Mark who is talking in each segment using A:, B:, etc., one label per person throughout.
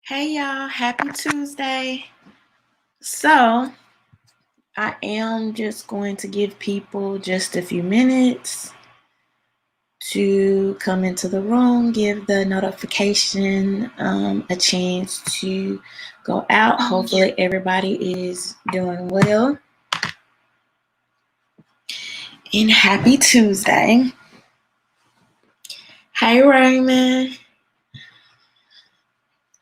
A: Hey y'all, happy Tuesday. So, I am just going to give people just a few minutes to come into the room, give the notification a chance to go out. Hopefully, everybody is doing well. And happy Tuesday. Hey Raymond,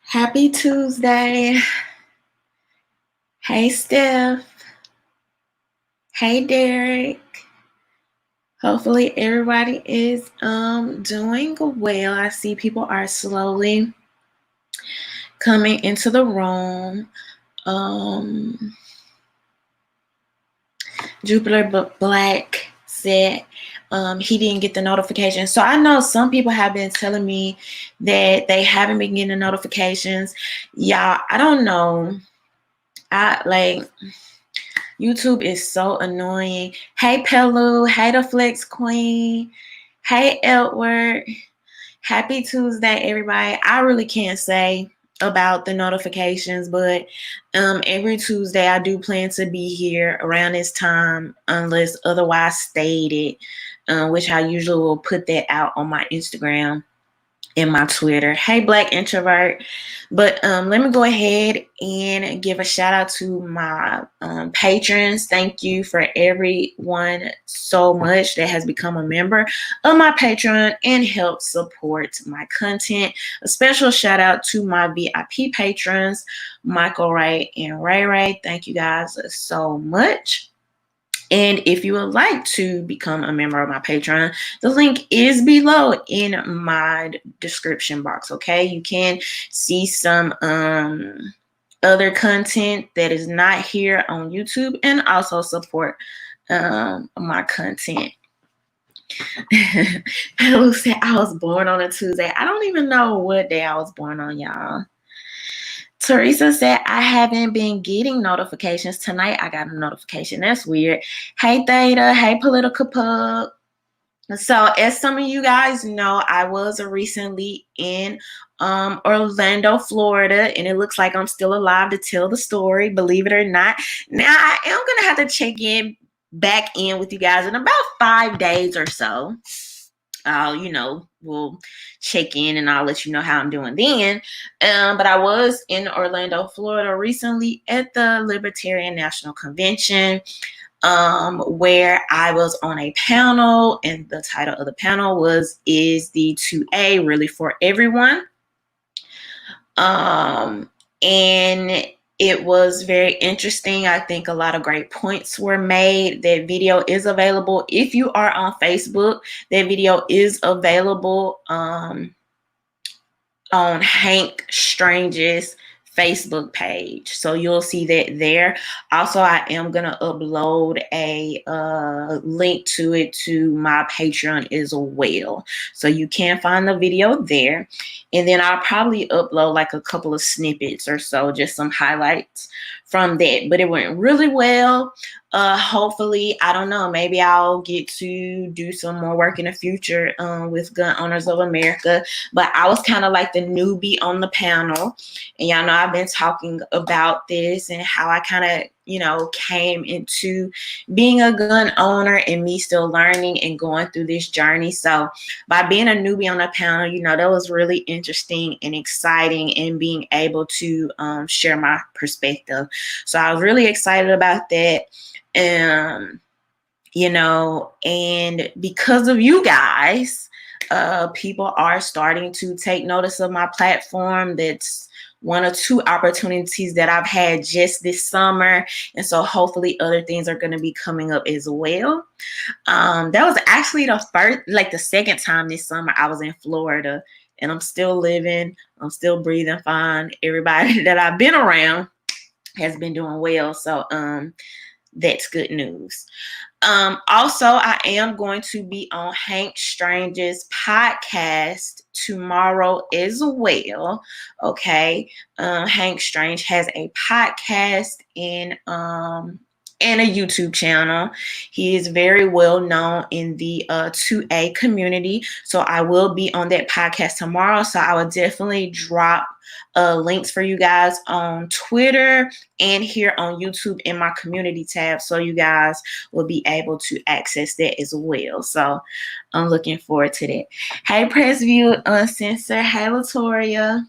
A: happy Tuesday. Hey Steph. Hey Derek. Hopefully everybody is doing well. I see people are slowly coming into the room. Jupiter Black said he didn't get the notification. So I know some people have been telling me that they haven't been getting the notifications. Y'all, I don't know. YouTube is so annoying. Hey Pelu, hey the Flex Queen, hey Edward. Happy Tuesday, everybody. I really can't say about the notifications, but every Tuesday I do plan to be here around this time unless otherwise stated, which I usually will put that out on my Instagram and my Twitter. Hey, Black Introvert. But let me go ahead and give a shout out to my patrons. Thank you for everyone so much that has become a member of my Patreon and helped support my content. A special shout out to my VIP patrons, Michael Ray and Ray Ray. Thank you guys so much. And if you would like to become a member of my Patreon, the link is below in my description box, okay? You can see some other content that is not here on YouTube and also support my content. Hello said I was born on a Tuesday. I don't even know what day I was born on, y'all. Teresa said, I haven't been getting notifications. Tonight I got a notification. That's weird. Hey, Theta. Hey, Political Pug. So, as some of you guys know, I was recently in Orlando, Florida, and it looks like I'm still alive to tell the story, believe it or not. Now, I am going to have to check back in with you guys in about 5 days or so. We'll check in and I'll let you know how I'm doing then. But I was in Orlando, Florida recently at the Libertarian National Convention, where I was on a panel, and the title of the panel Is the 2A Really for Everyone? And it was very interesting. I think a lot of great points were made. That video is available. If you are on Facebook, that video is available on Hank Strange's Facebook page. So you'll see that there. Also, I am going to upload a link to it to my Patreon as well. So you can find the video there. And then I'll probably upload like a couple of snippets or so, just some highlights from that. But it went really well. Hopefully, I don't know, maybe I'll get to do some more work in the future with Gun Owners of America. But I was kind of like the newbie on the panel. And y'all know I've been talking about this and how I kind of, came into being a gun owner and me still learning and going through this journey. So by being a newbie on the panel, that was really interesting and exciting, and being able to share my perspective. So I was really excited about that. And because of you guys, people are starting to take notice of my platform. That's one or two opportunities that I've had just this summer. And so hopefully other things are going to be coming up as well. That was actually the second time this summer I was in Florida, and I'm still living. I'm still breathing fine. Everybody that I've been around has been doing well. So, that's good news. Also, I am going to be on Hank Strange's podcast tomorrow as well. Okay. Hank Strange has a podcast, and and a YouTube channel. He is very well known in the 2A community. So I will be on that podcast tomorrow. So I will definitely drop links for you guys on Twitter and here on YouTube in my community tab. So you guys will be able to access that as well. So I'm looking forward to that. Hey, Pressview Uncensored. Hey, Latoria.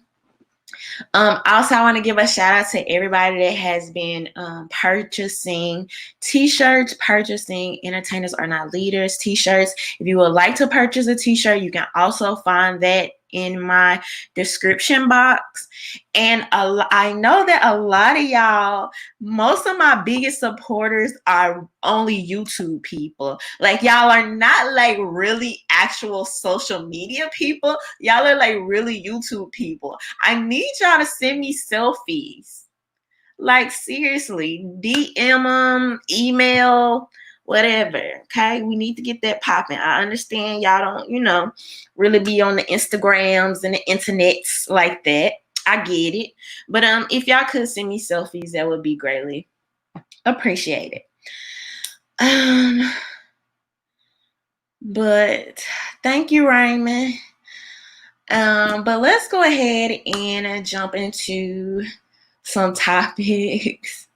A: Also, I want to give a shout out to everybody that has been purchasing t-shirts, purchasing Entertainers Are Not Leaders t-shirts. If you would like to purchase a t-shirt, you can also find that in my description box. And I know that a lot of y'all, most of my biggest supporters are only YouTube people. Like, y'all are not like really actual social media people. Y'all are like really YouTube people. I need y'all to send me selfies. Like, seriously, DM them, email, whatever. Okay, we need to get that popping. I understand y'all don't, really be on the Instagrams and the internets like that. I get it. But if y'all could send me selfies, that would be greatly appreciated. But thank you, Raymond. But let's go ahead and jump into some topics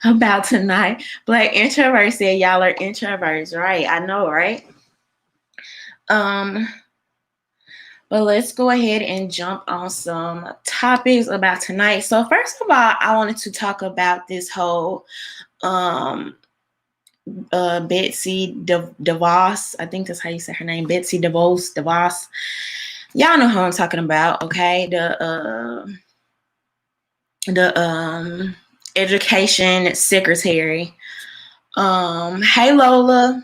A: about tonight. Black Introvert said y'all are introverts, right? I know, right? But let's go ahead and jump on some topics about tonight. So first of all, I wanted to talk about this whole Betsy DeVos. I think that's how you say her name, Betsy DeVos. Y'all know who I'm talking about, okay? The education secretary. Hey, Lola.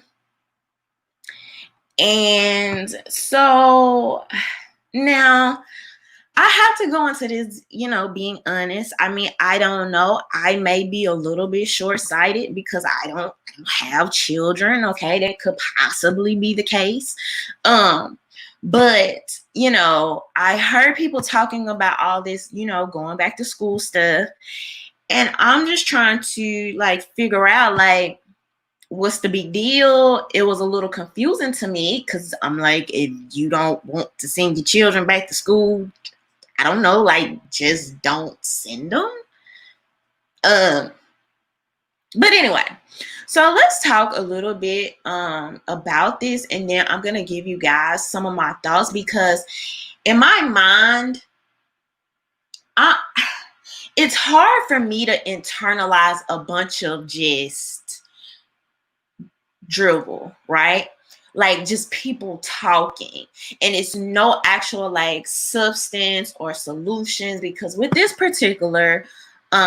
A: And so now I have to go into this, being honest. I mean, I don't know. I may be a little bit short-sighted because I don't have children. Okay, that could possibly be the case. But I heard people talking about all this, going back to school stuff, and I'm just trying to figure out what's the big deal. It was a little confusing to me because I'm like, if you don't want to send your children back to school, I don't know, just don't send them. But anyway, so let's talk a little bit about this, and then I'm gonna give you guys some of my thoughts, because in my mind, it's hard for me to internalize a bunch of just dribble, right? Like just people talking, and it's no actual substance or solutions, because with this particular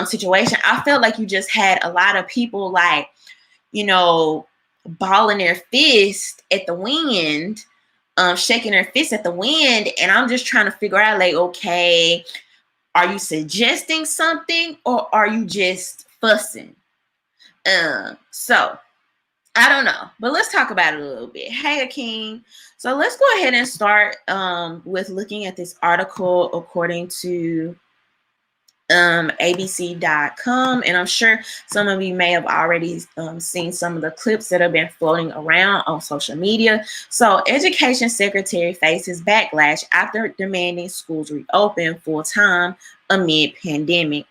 A: situation, I felt like you just had a lot of people balling their fist at the wind, shaking their fist at the wind. And I'm just trying to figure out okay, are you suggesting something or are you just fussing? So I don't know, but let's talk about it a little bit. Hey, Akeem. So let's go ahead and start with looking at this article according to abc.com, and I'm sure some of you may have already seen some of the clips that have been floating around on social media. So education secretary faces backlash after demanding schools reopen full-time amid pandemic.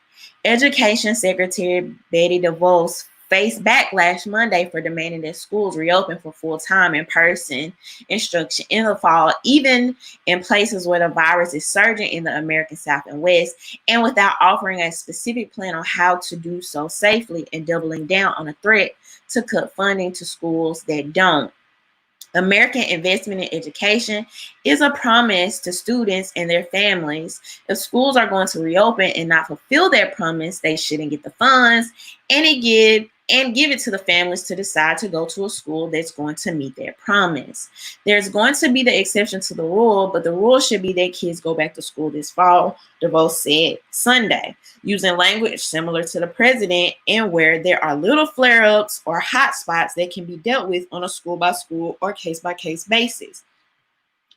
A: Education Secretary Betty DeVos faced backlash Monday for demanding that schools reopen for full-time in-person instruction in the fall, even in places where the virus is surging in the American South and West, and without offering a specific plan on how to do so safely, and doubling down on a threat to cut funding to schools that don't. American investment in education is a promise to students and their families. If schools are going to reopen and not fulfill their promise, they shouldn't get the funds and give it to the families to decide to go to a school that's going to meet their promise. There's going to be the exception to the rule, but the rule should be that kids go back to school this fall, DeVos said Sunday, using language similar to the president, and where there are little flare-ups or hot spots that can be dealt with on a school-by-school or case-by-case basis.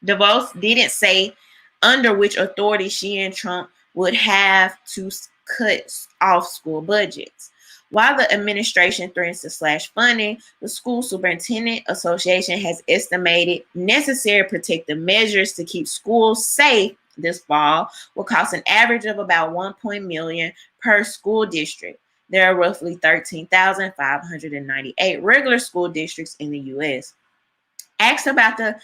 A: DeVos didn't say under which authority she and Trump would have to cut off school budgets. While the administration threatens to slash funding, the School Superintendent Association has estimated necessary protective measures to keep schools safe this fall will cost an average of about $1 million per school district. There are roughly 13,598 regular school districts in the U.S. Asked about the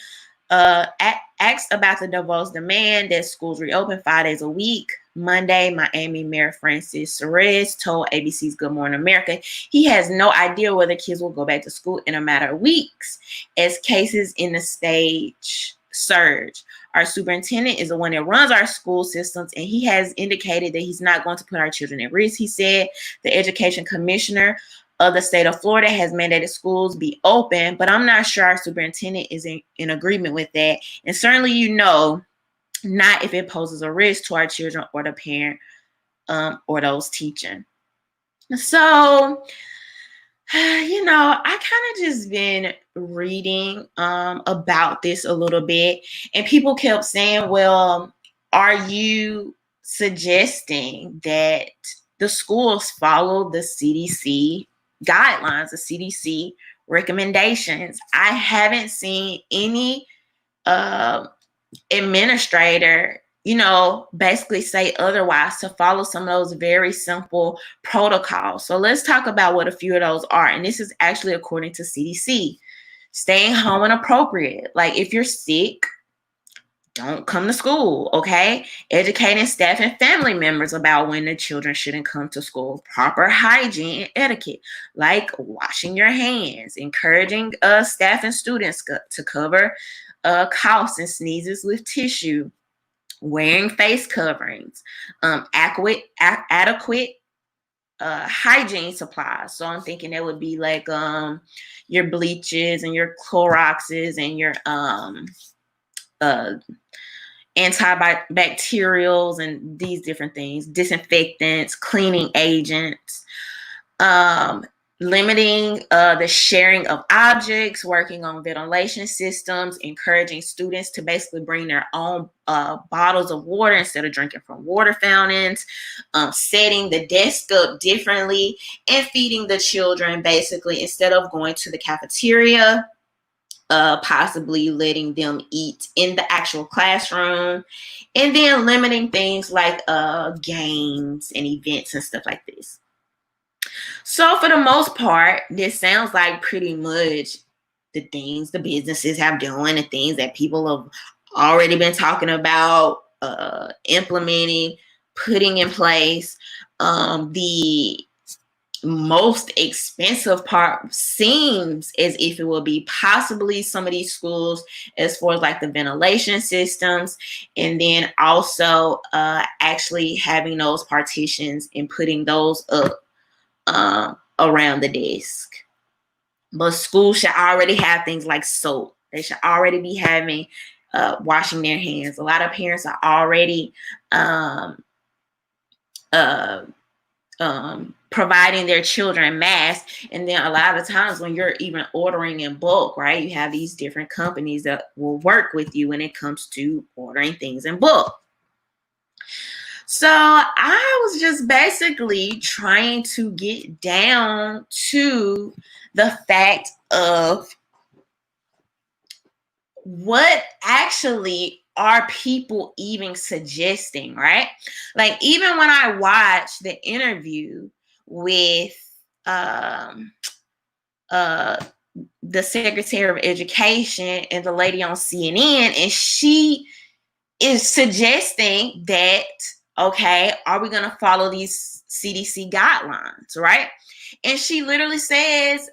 A: divulged demand that schools reopen 5 days a week. Monday, Miami Mayor Francis Suarez told ABC's Good Morning America he has no idea whether kids will go back to school in a matter of weeks as cases in the state surge. Our superintendent is the one that runs our school systems, and he has indicated that he's not going to put our children at risk, he said. The education commissioner of the state of Florida has mandated schools be open, but I'm not sure our superintendent is in agreement with that. And certainly, not if it poses a risk to our children or the parent or those teaching. So, I kind of just been reading about this a little bit, and people kept saying, well, are you suggesting that the schools follow the CDC guidelines, the CDC recommendations? I haven't seen any administrator, basically say otherwise, to follow some of those very simple protocols. So let's talk about what a few of those are. And this is actually according to CDC. Staying home when appropriate. Like if you're sick, don't come to school, okay? Educating staff and family members about when the children shouldn't come to school. Proper hygiene and etiquette, like washing your hands. Encouraging staff and students to cover coughs and sneezes with tissue. Wearing face coverings. Adequate hygiene supplies. So I'm thinking that would be like your bleaches and your Cloroxes and your antibacterials and these different things, disinfectants, cleaning agents, limiting the sharing of objects, working on ventilation systems, encouraging students to basically bring their own bottles of water instead of drinking from water fountains, setting the desk up differently, and feeding the children basically instead of going to the cafeteria. Possibly letting them eat in the actual classroom, and then limiting things like games and events and stuff like this. So for the most part, this sounds like pretty much the things the businesses have done, the things that people have already been talking about, implementing, putting in place. The most expensive part seems as if it will be possibly some of these schools as far as like the ventilation systems, and then also actually having those partitions and putting those up around the desk. But schools should already have things like soap. They should already be having washing their hands. A lot of parents are already providing their children masks. And then a lot of times when you're even ordering in bulk, right, you have these different companies that will work with you when it comes to ordering things in bulk. So I was just basically trying to get down to the fact of what actually are people even suggesting, right? Like even when I watched the interview with the Secretary of Education and the lady on CNN, and she is suggesting that, okay, are we going to follow these CDC guidelines, right? And she literally says,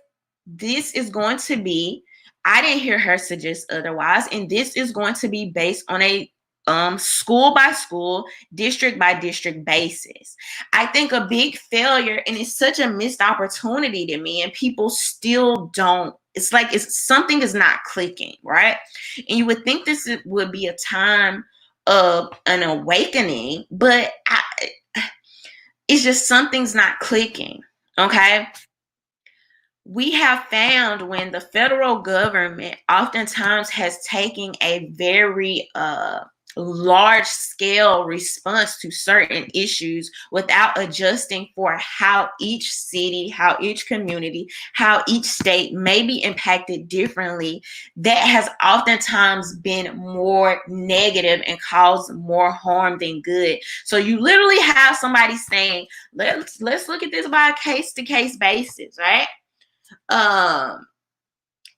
A: this is going to be, I didn't hear her suggest otherwise, and this is going to be based on a school by school, district by district basis. I think a big failure, and it's such a missed opportunity to me, and people still don't, it's like something is not clicking, right? And you would think this would be a time of an awakening, but it's just something's not clicking, okay? We have found when the federal government oftentimes has taken a very large scale response to certain issues without adjusting for how each city, how each community, how each state may be impacted differently, that has oftentimes been more negative and caused more harm than good. So you literally have somebody saying, let's look at this by a case to case basis, right?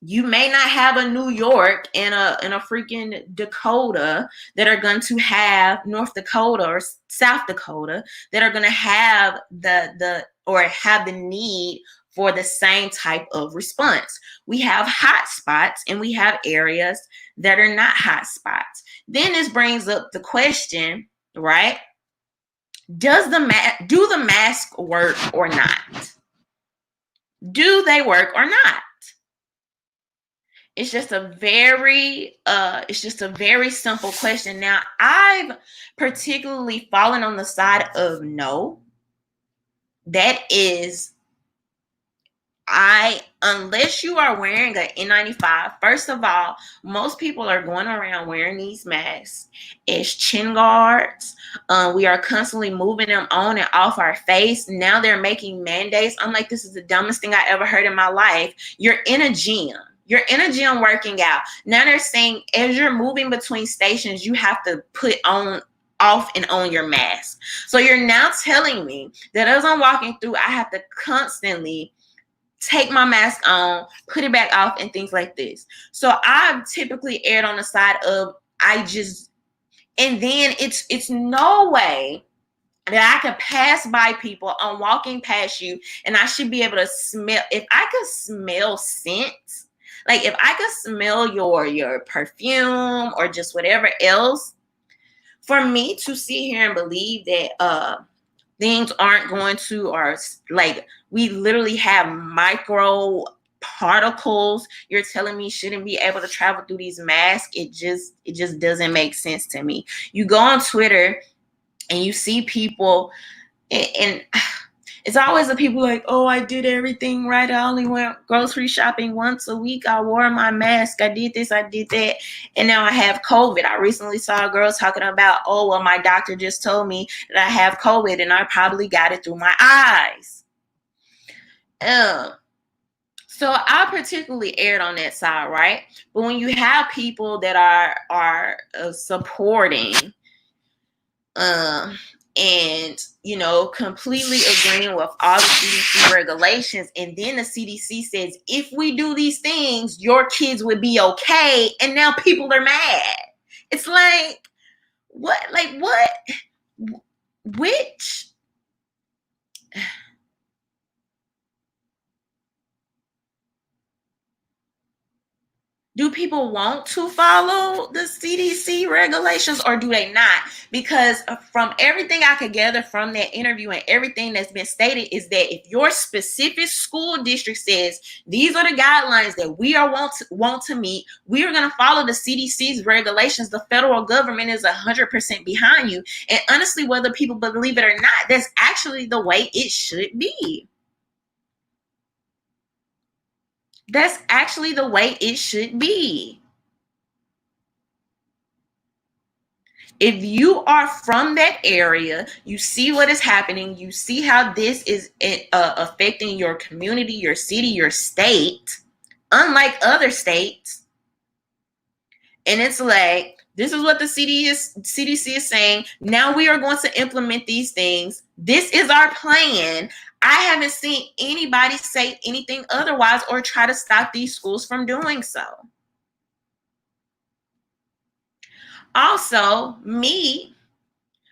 A: You may not have a New York and a freaking Dakota that are going to have North Dakota or South Dakota that are going to have the need for the same type of response. We have hot spots and we have areas that are not hot spots. Then this brings up the question, right? Do the masks work or not? Do they work or not? It's just a very simple question. Now, I've particularly fallen on the side of no. That is, unless you are wearing an N95, first of all, most people are going around wearing these masks as chin guards. We are constantly moving them on and off our face. Now they're making mandates. I'm like, this is the dumbest thing I ever heard in my life. You're in a gym. You're in a gym working out. Now they're saying as you're moving between stations, you have to put off and on your mask. So you're now telling me that as I'm walking through, I have to constantly take my mask on, put it back off, and things like this. So I've typically erred on the side of and then it's no way that I could pass by people. I'm walking past you and I should be able to smell. If I could smell scent, like if I could smell your perfume or just whatever else, for me to sit here and believe that things aren't going to, or like we literally have micro particles you're telling me shouldn't be able to travel through these masks, it just doesn't make sense to me. You go on Twitter and you see people and it's always the people like, oh, I did everything right. I only went grocery shopping once a week. I wore my mask. I did this, I did that. And now I have COVID. I recently saw a girl talking about, oh, well, my doctor just told me that I have COVID and I probably got it through my eyes. So I particularly erred on that side, right? But when you have people that are supporting and completely agreeing with all the CDC regulations, and then the CDC says if we do these things your kids would be okay, and now people are mad. It's like what which do people want to follow the CDC regulations or do they not? Because from everything I could gather from that interview and everything that's been stated is that if your specific school district says these are the guidelines that we are want to meet, we are going to follow the CDC's regulations. The federal government is 100% behind you. And honestly, whether people believe it or not, that's actually the way it should be. That's actually the way it should be. If you are from that area, you see what is happening, you see how this is affecting your community, your city, your state, unlike other states. And it's like, this is what the CDC is saying. Now we are going to implement these things. This is our plan. I haven't seen anybody say anything otherwise or try to stop these schools from doing so. Also, me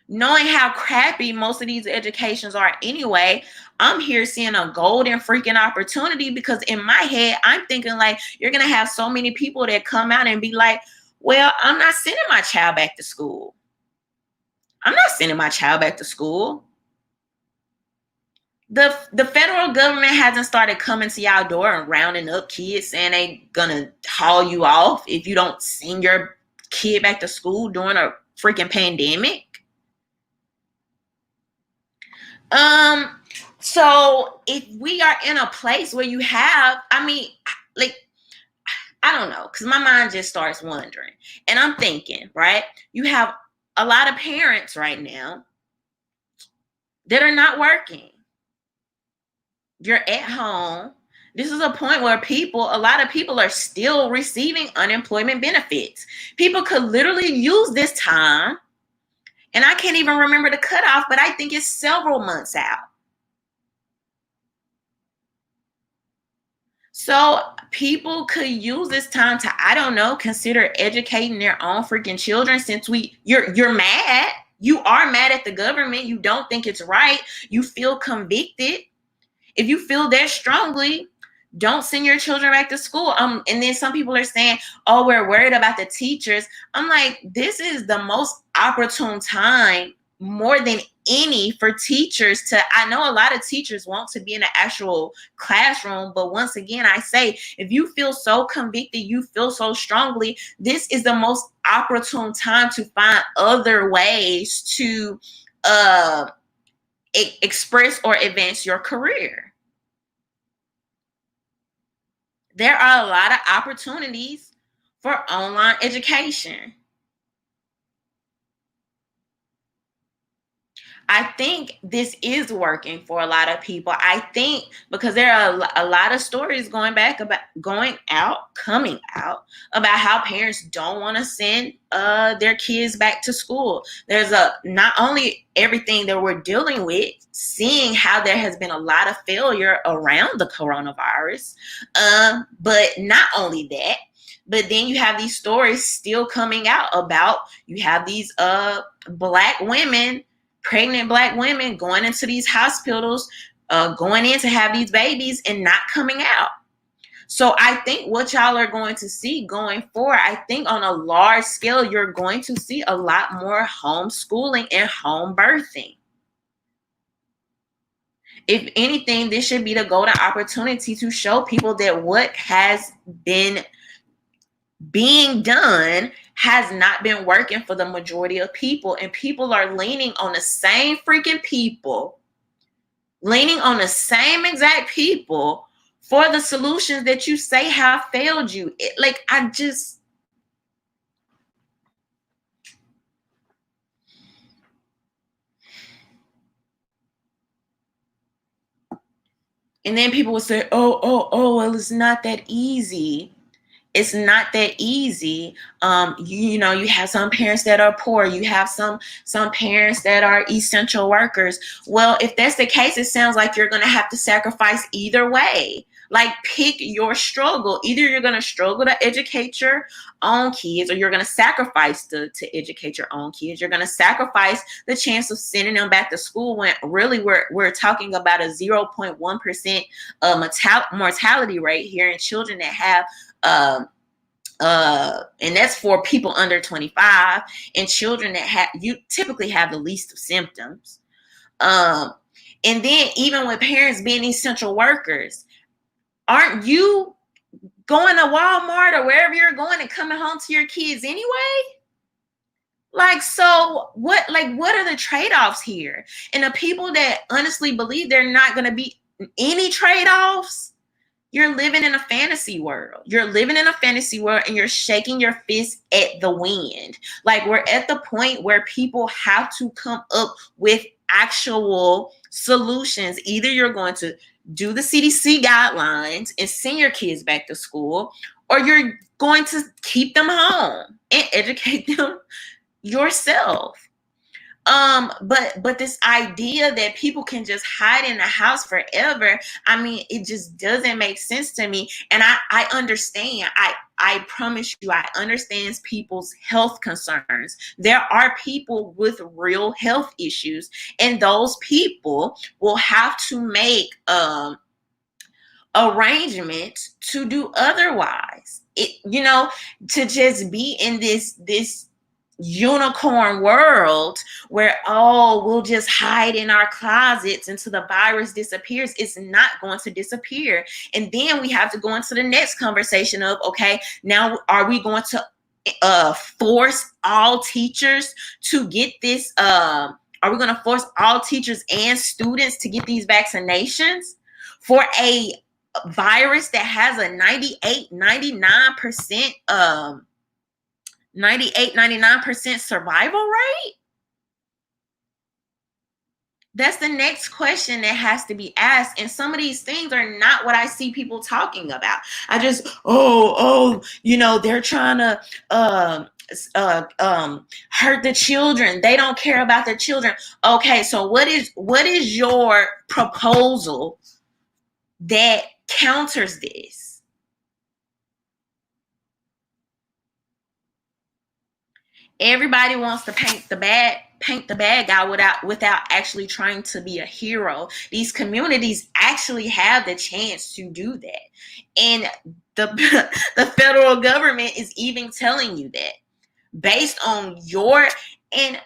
A: knowing how crappy most of these educations are anyway, I'm here seeing a golden freaking opportunity, because in my head, I'm thinking like, you're going to have so many people that come out and be like, well, I'm not sending my child back to school. I'm not sending my child back to school. The federal government hasn't started coming to y'all door and rounding up kids saying they gonna haul you off if you don't send your kid back to school during a freaking pandemic. So if we are in a place where you have, I don't know, because my mind just starts wondering. And I'm thinking, right? You have a lot of parents right now that are not working. You're at home. This is a point where a lot of people are still receiving unemployment benefits. People could literally use this time, and I can't even remember the cutoff, but I think it's several months out. So people could use this time to, I don't know, consider educating their own freaking children, since you're mad. You are mad at the government. You don't think it's right. You feel convicted. If you feel that strongly, don't send your children back to school. And then some people are saying, oh, we're worried about the teachers. I'm like, this is the most opportune time, more than any, for teachers to, I know a lot of teachers want to be in the actual classroom, but once again, I say, if you feel so convicted, you feel so strongly, this is the most opportune time to find other ways to express or advance your career. There are a lot of opportunities for online education. I think this is working for a lot of people. I think because there are a lot of stories coming out about how parents don't want to send their kids back to school. There's not only everything that we're dealing with, seeing how there has been a lot of failure around the coronavirus, but not only that, but then you have these stories still coming out about, you have these pregnant Black women going into these hospitals, going in to have these babies and not coming out. So I think what y'all are going to see going forward, I think on a large scale, you're going to see a lot more homeschooling and home birthing. If anything, this should be the golden opportunity to show people that what has been being done has not been working for the majority of people, and people are leaning on the same freaking people, leaning on the same exact people for the solutions that you say have failed you. And then people will say, well, it's not that easy. It's not that easy. You have some parents that are poor. You have some parents that are essential workers. Well, if that's the case, it sounds like you're going to have to sacrifice either way. Like, pick your struggle. Either you're going to struggle to educate your own kids, or you're going to sacrifice to educate your own kids. You're going to sacrifice the chance of sending them back to school, when really we're talking about a 0.1% mortality rate here in children that have and that's for people under 25, and children that you typically have the least of symptoms. And then even with parents being essential workers, aren't you going to Walmart or wherever you're going and coming home to your kids anyway? So what are the trade-offs here? And the people that honestly believe there are not going to be any trade-offs, you're living in a fantasy world. You're living in a fantasy world, and you're shaking your fist at the wind. We're at the point where people have to come up with actual solutions. Either you're going to do the CDC guidelines and send your kids back to school, or you're going to keep them home and educate them yourself. But this idea that people can just hide in the house forever, it just doesn't make sense to me. And I understand. I promise you, I understand people's health concerns. There are people with real health issues, and those people will have to make arrangements to do otherwise. To just be in this unicorn world where we'll just hide in our closets until the virus disappears. It's not going to disappear. And then we have to go into the next conversation of, okay, now are we going to force all teachers to get this are we going to force all teachers and students to get these vaccinations for a virus that has a 99% 98, 99% survival rate? That's the next question that has to be asked. And some of these things are not what I see people talking about. I just, they're trying to hurt the children. They don't care about the children. Okay, so what is your proposal that counters this? Everybody wants to paint the bad guy without actually trying to be a hero. These communities actually have the chance to do that. And the federal government is even telling you that based on and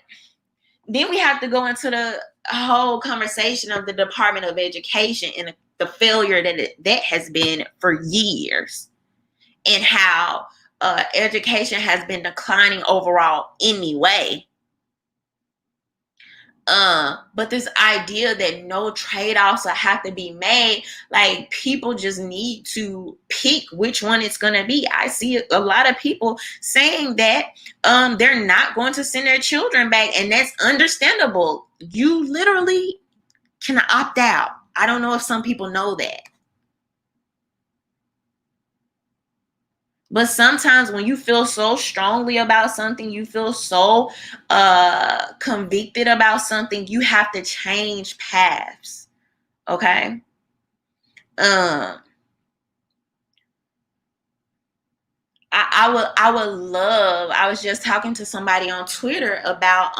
A: then we have to go into the whole conversation of the Department of Education and the failure that has been for years, and how education has been declining overall anyway. But this idea that no trade-offs have to be made, like people just need to pick which one it's going to be. I see a lot of people saying that they're not going to send their children back, and that's understandable. You literally can opt out. I don't know if some people know that. But sometimes when you feel so strongly about something, you feel so convicted about something, you have to change paths. Okay? I would love, I was just talking to somebody on Twitter about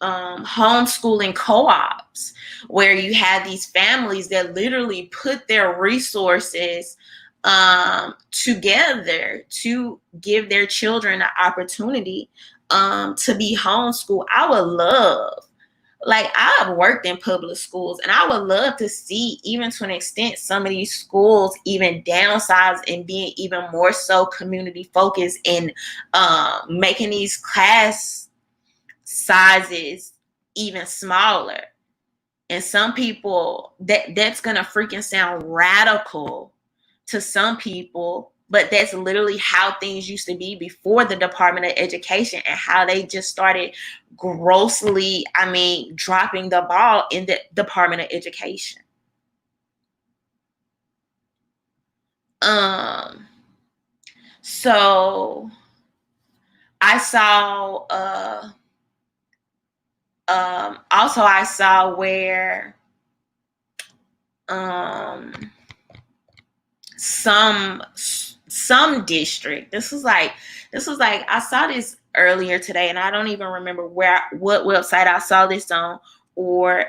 A: homeschooling co-ops, where you have these families that literally put their resources together to give their children an opportunity to be homeschooled. I would love, like, I've worked in public schools, and I would love to see, even to an extent, some of these schools even downsize and being even more so community focused, and making these class sizes even smaller. And some people, that's gonna freaking sound radical to some people, but that's literally how things used to be before the Department of Education, and how they just started grossly, dropping the ball in the Department of Education. So I saw I saw where some district, this was like I saw this earlier today, and I don't even remember what website I saw this on, or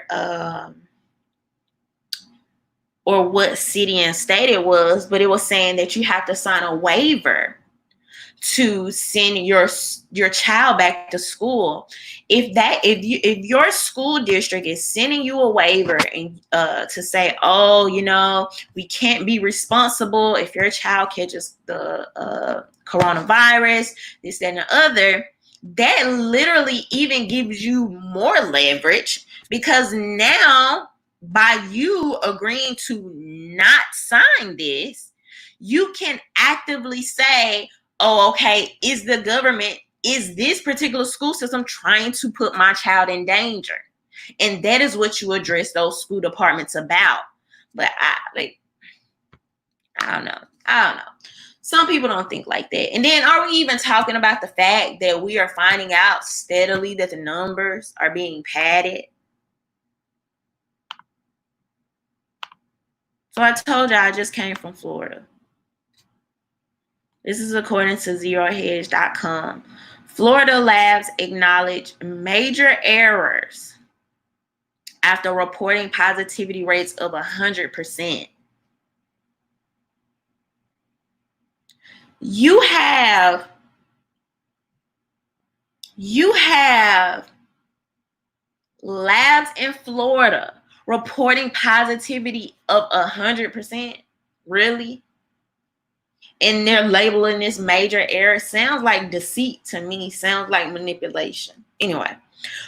A: what city and state it was, but it was saying that you have to sign a waiver to send your child back to school. If your school district is sending you a waiver and to say, we can't be responsible if your child catches the coronavirus, this, that, and the other, that literally even gives you more leverage, because now, by you agreeing to not sign this, you can actively say, oh, okay, is this particular school system trying to put my child in danger? And that is what you address those school departments about. But I don't know. Some people don't think like that. And then, are we even talking about the fact that we are finding out steadily that the numbers are being padded? So I told you I just came from Florida. This is according to zerohedge.com. Florida labs acknowledge major errors after reporting positivity rates of 100%. You have labs in Florida reporting positivity of 100%. Really? And they're labeling this major error. Sounds like deceit to me. Sounds like manipulation. Anyway,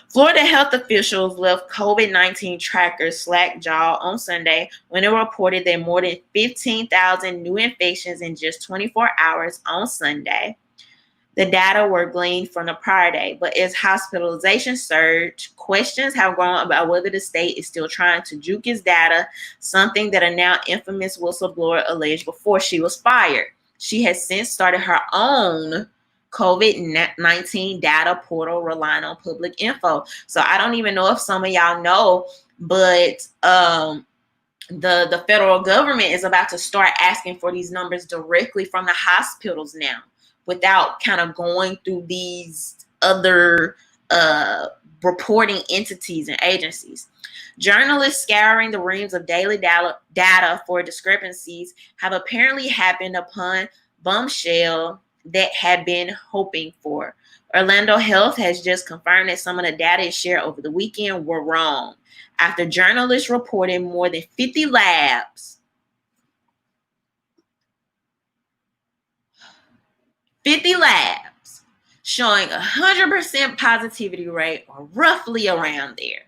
A: Florida health officials left COVID-19 trackers slack-jawed on Sunday when it reported that more than 15,000 new infections in just 24 hours on Sunday. The data were gleaned from the prior day, but as hospitalization surged, questions have grown about whether the state is still trying to juke its data, something that a now infamous whistleblower alleged before she was fired. She has since started her own COVID-19 data portal relying on public info. So I don't even know if some of y'all know, but the federal government is about to start asking for these numbers directly from the hospitals now, without kind of going through these other reporting entities and agencies. Journalists scouring the reams of daily data for discrepancies have apparently happened upon bombshell that had been hoping for. Orlando Health has just confirmed that some of the data it shared over the weekend were wrong, after journalists reported more than 50 labs showing 100% positivity rate, or roughly around there.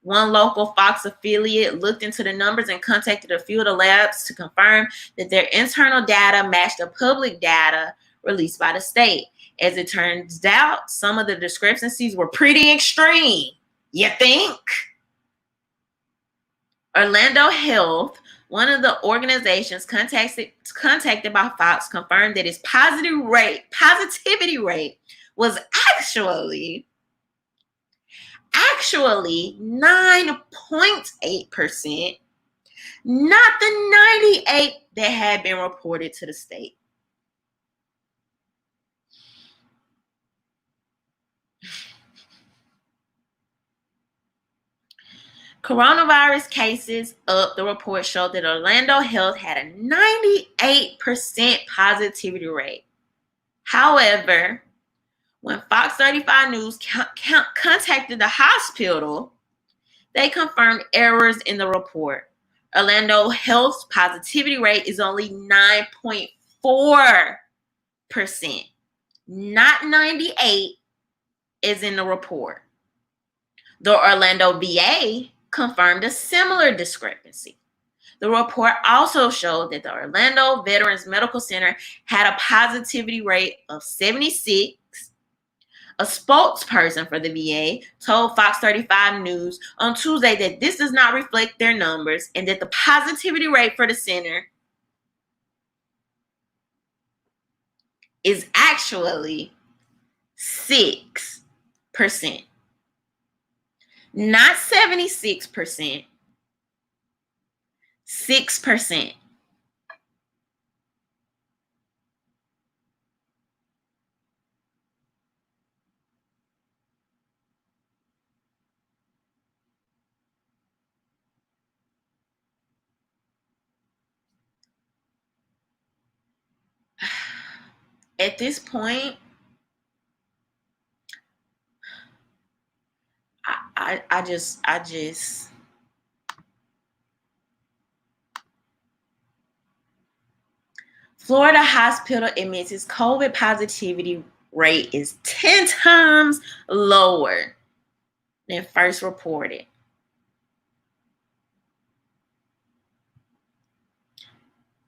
A: One local Fox affiliate looked into the numbers and contacted a few of the labs to confirm that their internal data matched the public data released by the state. As it turns out, some of the discrepancies were pretty extreme. You think? Orlando Health, one of the organizations contacted by Fox, confirmed that its positivity rate was actually 9.8%, not the 98 that had been reported to the state. Coronavirus cases up, the report showed that Orlando Health had a 98% positivity rate. However, when Fox 35 News contacted the hospital, they confirmed errors in the report. Orlando Health's positivity rate is only 9.4%, not 98 as in the report. The Orlando VA confirmed a similar discrepancy. The report also showed that the Orlando Veterans Medical Center had a positivity rate of 76. A spokesperson for the VA told Fox 35 News on Tuesday that this does not reflect their numbers and that the positivity rate for the center is actually 6%. Not 76%, 6%. At this point, I just Florida hospital admits its COVID positivity rate is 10 times lower than first reported.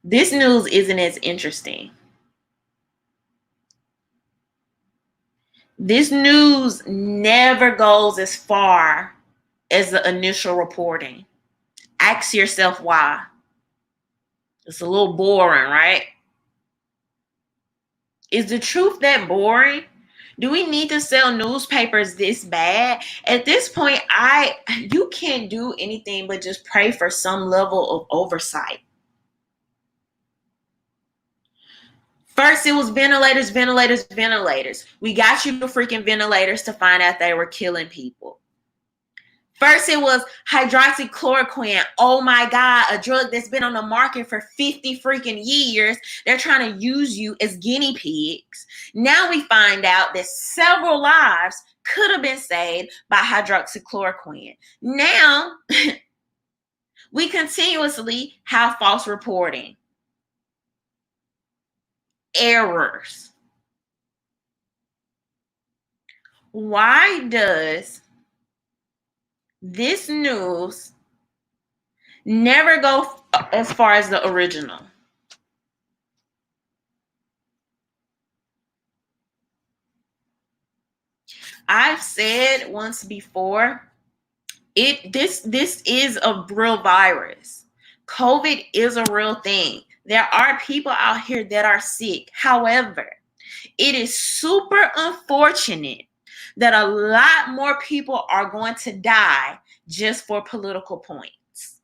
A: This news isn't as interesting. This news never goes as far as the initial reporting. Ask yourself why. It's a little boring, right? Is the truth that boring? Do we need to sell newspapers this bad? At this point, you can't do anything but just pray for some level of oversight. First, it was ventilators. We got you the freaking ventilators to find out they were killing people. First, it was hydroxychloroquine. Oh my God, a drug that's been on the market for 50 freaking years. They're trying to use you as guinea pigs. Now we find out that several lives could have been saved by hydroxychloroquine. Now, we continuously have false reporting. Errors. Why does this news never go as far as the original? I've said once before, this is a real virus. COVID is a real thing. There are people out here that are sick. However, it is super unfortunate that a lot more people are going to die just for political points.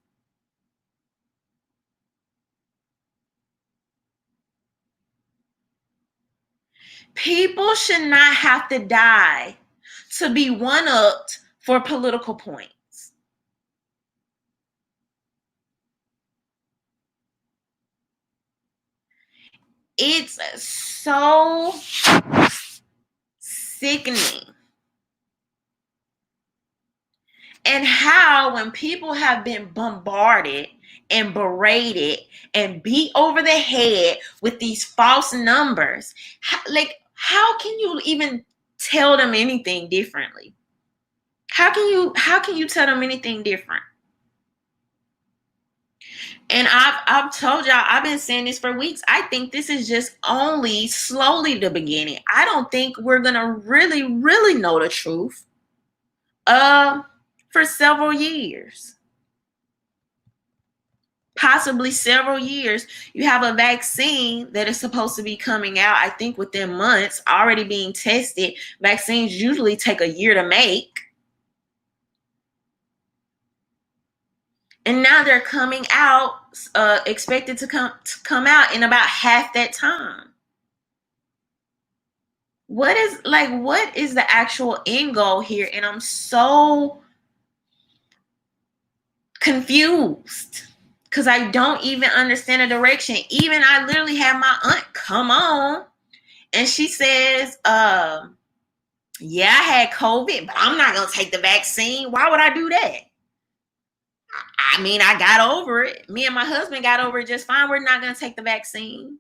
A: People should not have to die to be one-upped for political points. It's so sickening. And how, when people have been bombarded and berated and beat over the head with these false numbers, how can you even tell them anything differently? How can you tell them anything different? And I've told y'all, I've been saying this for weeks. I think this is just only slowly the beginning. I don't think we're gonna really know the truth for several years. Possibly several years. You have a vaccine that is supposed to be coming out, I think within months, already being tested. Vaccines usually take a year to make. And now they're coming out, expected to come out in about half that time. What is the actual end goal here? And I'm so confused because I don't even understand the direction. Even I literally had my aunt come on and she says, yeah, I had COVID, but I'm not going to take the vaccine. Why would I do that? I mean, I got over it. Me and my husband got over it just fine. We're not going to take the vaccine.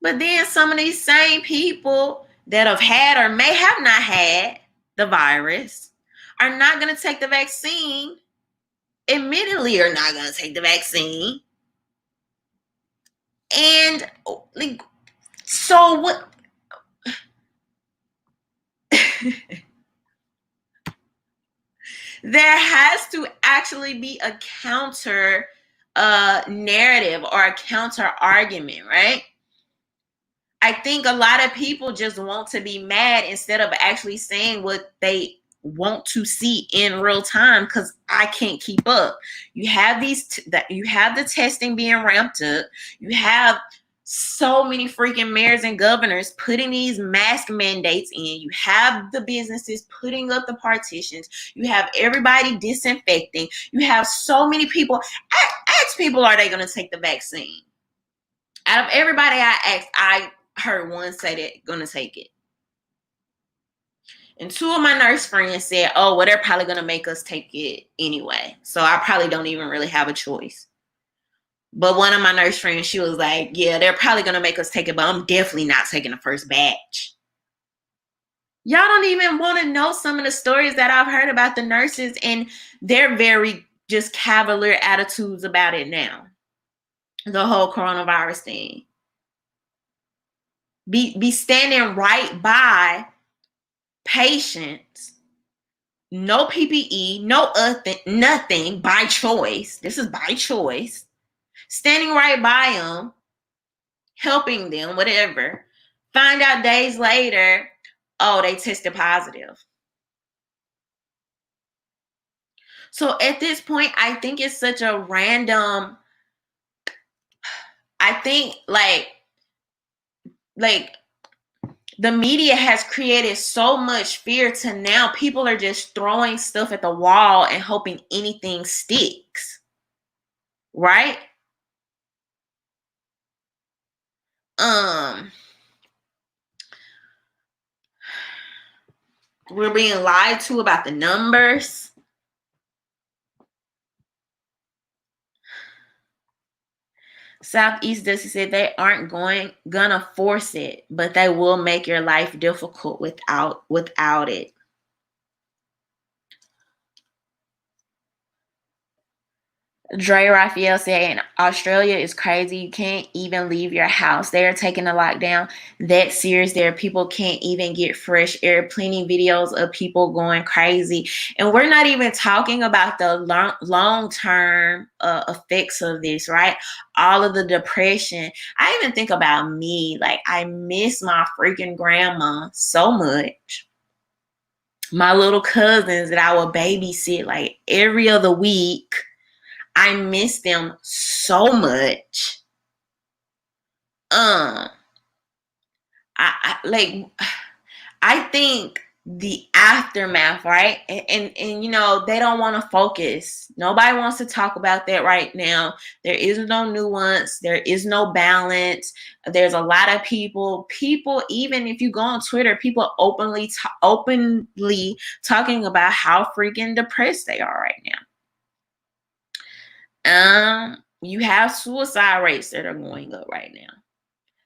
A: But then some of these same people that have had or may have not had the virus are not going to take the vaccine. Admittedly, are not going to take the vaccine. And like, so what? There has to actually be a counter narrative or a counter argument, right? I think a lot of people just want to be mad instead of actually saying what they want to see in real time, because I can't keep up. You have you have the testing being ramped up. You have so many freaking mayors and governors putting these mask mandates in. You have the businesses putting up the partitions. You have everybody disinfecting. You have so many people. I ask people, are they going to take the vaccine? Out of everybody I asked, I heard one say they're going to take it. And two of my nurse friends said, oh, well, they're probably going to make us take it anyway. So I probably don't even really have a choice. But one of my nurse friends, she was like, yeah, they're probably going to make us take it, but I'm definitely not taking the first batch. Y'all don't even want to know some of the stories that I've heard about the nurses, and they're very just cavalier attitudes about it now. The whole coronavirus thing. Be standing right by patients, no PPE, nothing, by choice. This is by choice. Standing right by them, helping them, whatever. Find out days later, oh, they tested positive. So at this point, I think it's such a random, I think like the media has created so much fear to now people are just throwing stuff at the wall and hoping anything sticks. Right? We're being lied to about the numbers. Southeast Dusty said they aren't gonna force it, but they will make your life difficult without it. Dre Raphael said, Australia is crazy. You can't even leave your house. They are taking the lockdown that serious there. People can't even get fresh air. Plenty videos of people going crazy. And we're not even talking about the long-term effects of this, right? All of the depression. I even think about me. Like, I miss my freaking grandma so much. My little cousins that I would babysit like every other week. I miss them so much. I like I think the aftermath, right? And you know, they don't want to focus. Nobody wants to talk about that right now. There is no nuance, there is no balance. There's a lot of people, even if you go on Twitter, people openly talking about how freaking depressed they are right now. You have suicide rates that are going up right now.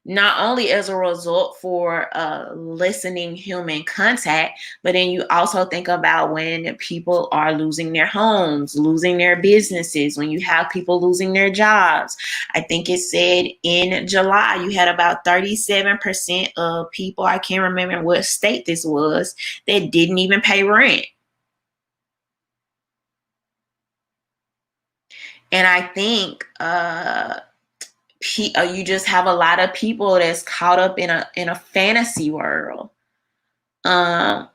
A: Not only as a result for lessening human contact, but then you also think about when people are losing their homes, losing their businesses, when you have people losing their jobs. I think it said in July, you had about 37% of people, I can't remember what state this was, that didn't even pay rent. And I think you just have a lot of people that's caught up in a fantasy world, and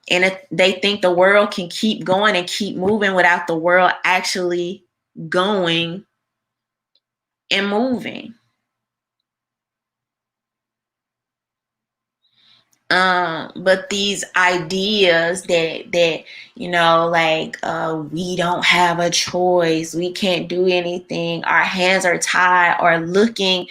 A: they think the world can keep going and keep moving without the world actually going and moving. But these ideas that you know, like we don't have a choice, we can't do anything, our hands are tied, or looking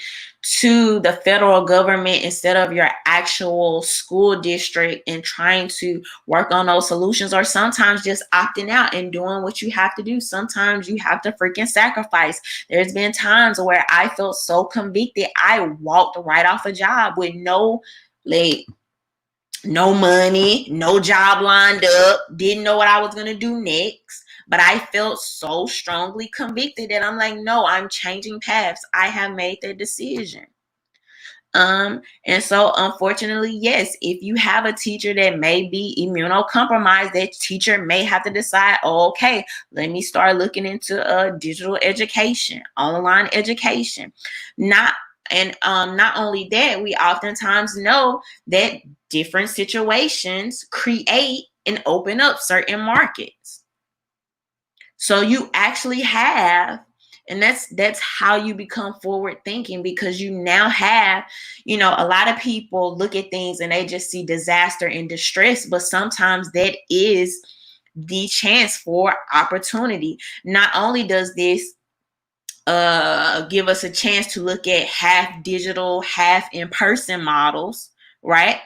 A: to the federal government instead of your actual school district and trying to work on those solutions, or sometimes just opting out and doing what you have to do. Sometimes you have to freaking sacrifice. There's been times where I felt so convicted, I walked right off a job with no money, no job lined up, didn't know what I was going to do next. But I felt so strongly convicted that I'm like, no, I'm changing paths. I have made that decision. And so unfortunately, yes, if you have a teacher that may be immunocompromised, that teacher may have to decide, oh, okay, let me start looking into digital education, online education. Not only that, we oftentimes know that different situations create and open up certain markets. So you actually have, and that's how you become forward thinking, because you now have, a lot of people look at things and they just see disaster and distress, but sometimes that is the chance for opportunity. Not only does this give us a chance to look at half digital, half in-person models, right?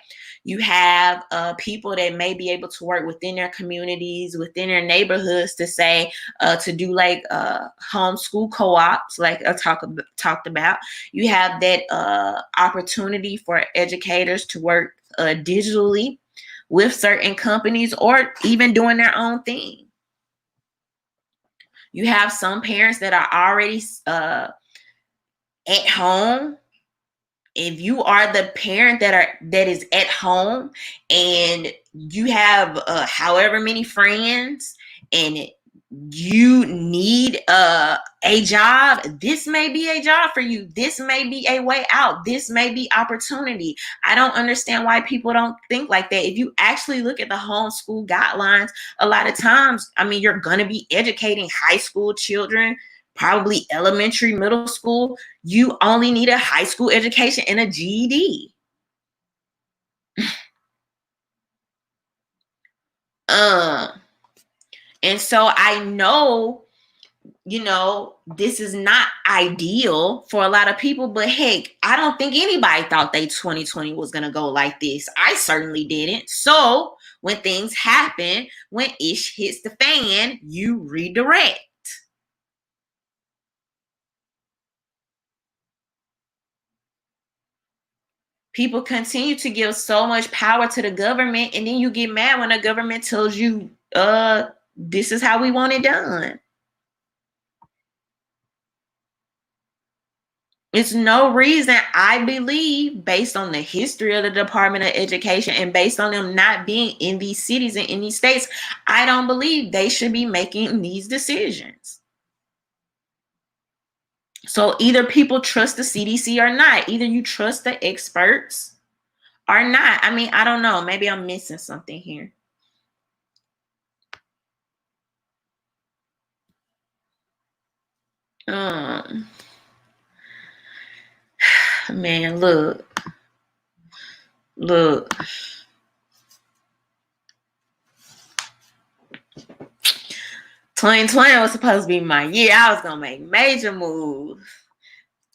A: You have people that may be able to work within their communities, within their neighborhoods, to say, to do like homeschool co-ops, like I talked about. You have that opportunity for educators to work digitally with certain companies, or even doing their own thing. You have some parents that are already at home. If you are the parent that is at home and you have however many friends, and you need a job, this may be a job for you. This may be a way out. This may be opportunity. I don't understand why people don't think like that. If you actually look at the homeschool guidelines, a lot of times, you're going to be educating high school children, probably elementary, middle school. You only need a high school education and a GED. And so I know, this is not ideal for a lot of people, but heck, I don't think anybody thought 2020 was going to go like this. I certainly didn't. So when things happen, when ish hits the fan, you redirect. People continue to give so much power to the government, and then you get mad when the government tells you, this is how we want it done. It's no reason, I believe, based on the history of the Department of Education and based on them not being in these cities and in these states, I don't believe they should be making these decisions. So either people trust the CDC or not. Either you trust the experts or not. I mean, I don't know. Maybe I'm missing something here. Man, look. 2020 was supposed to be my year. I was gonna make major moves.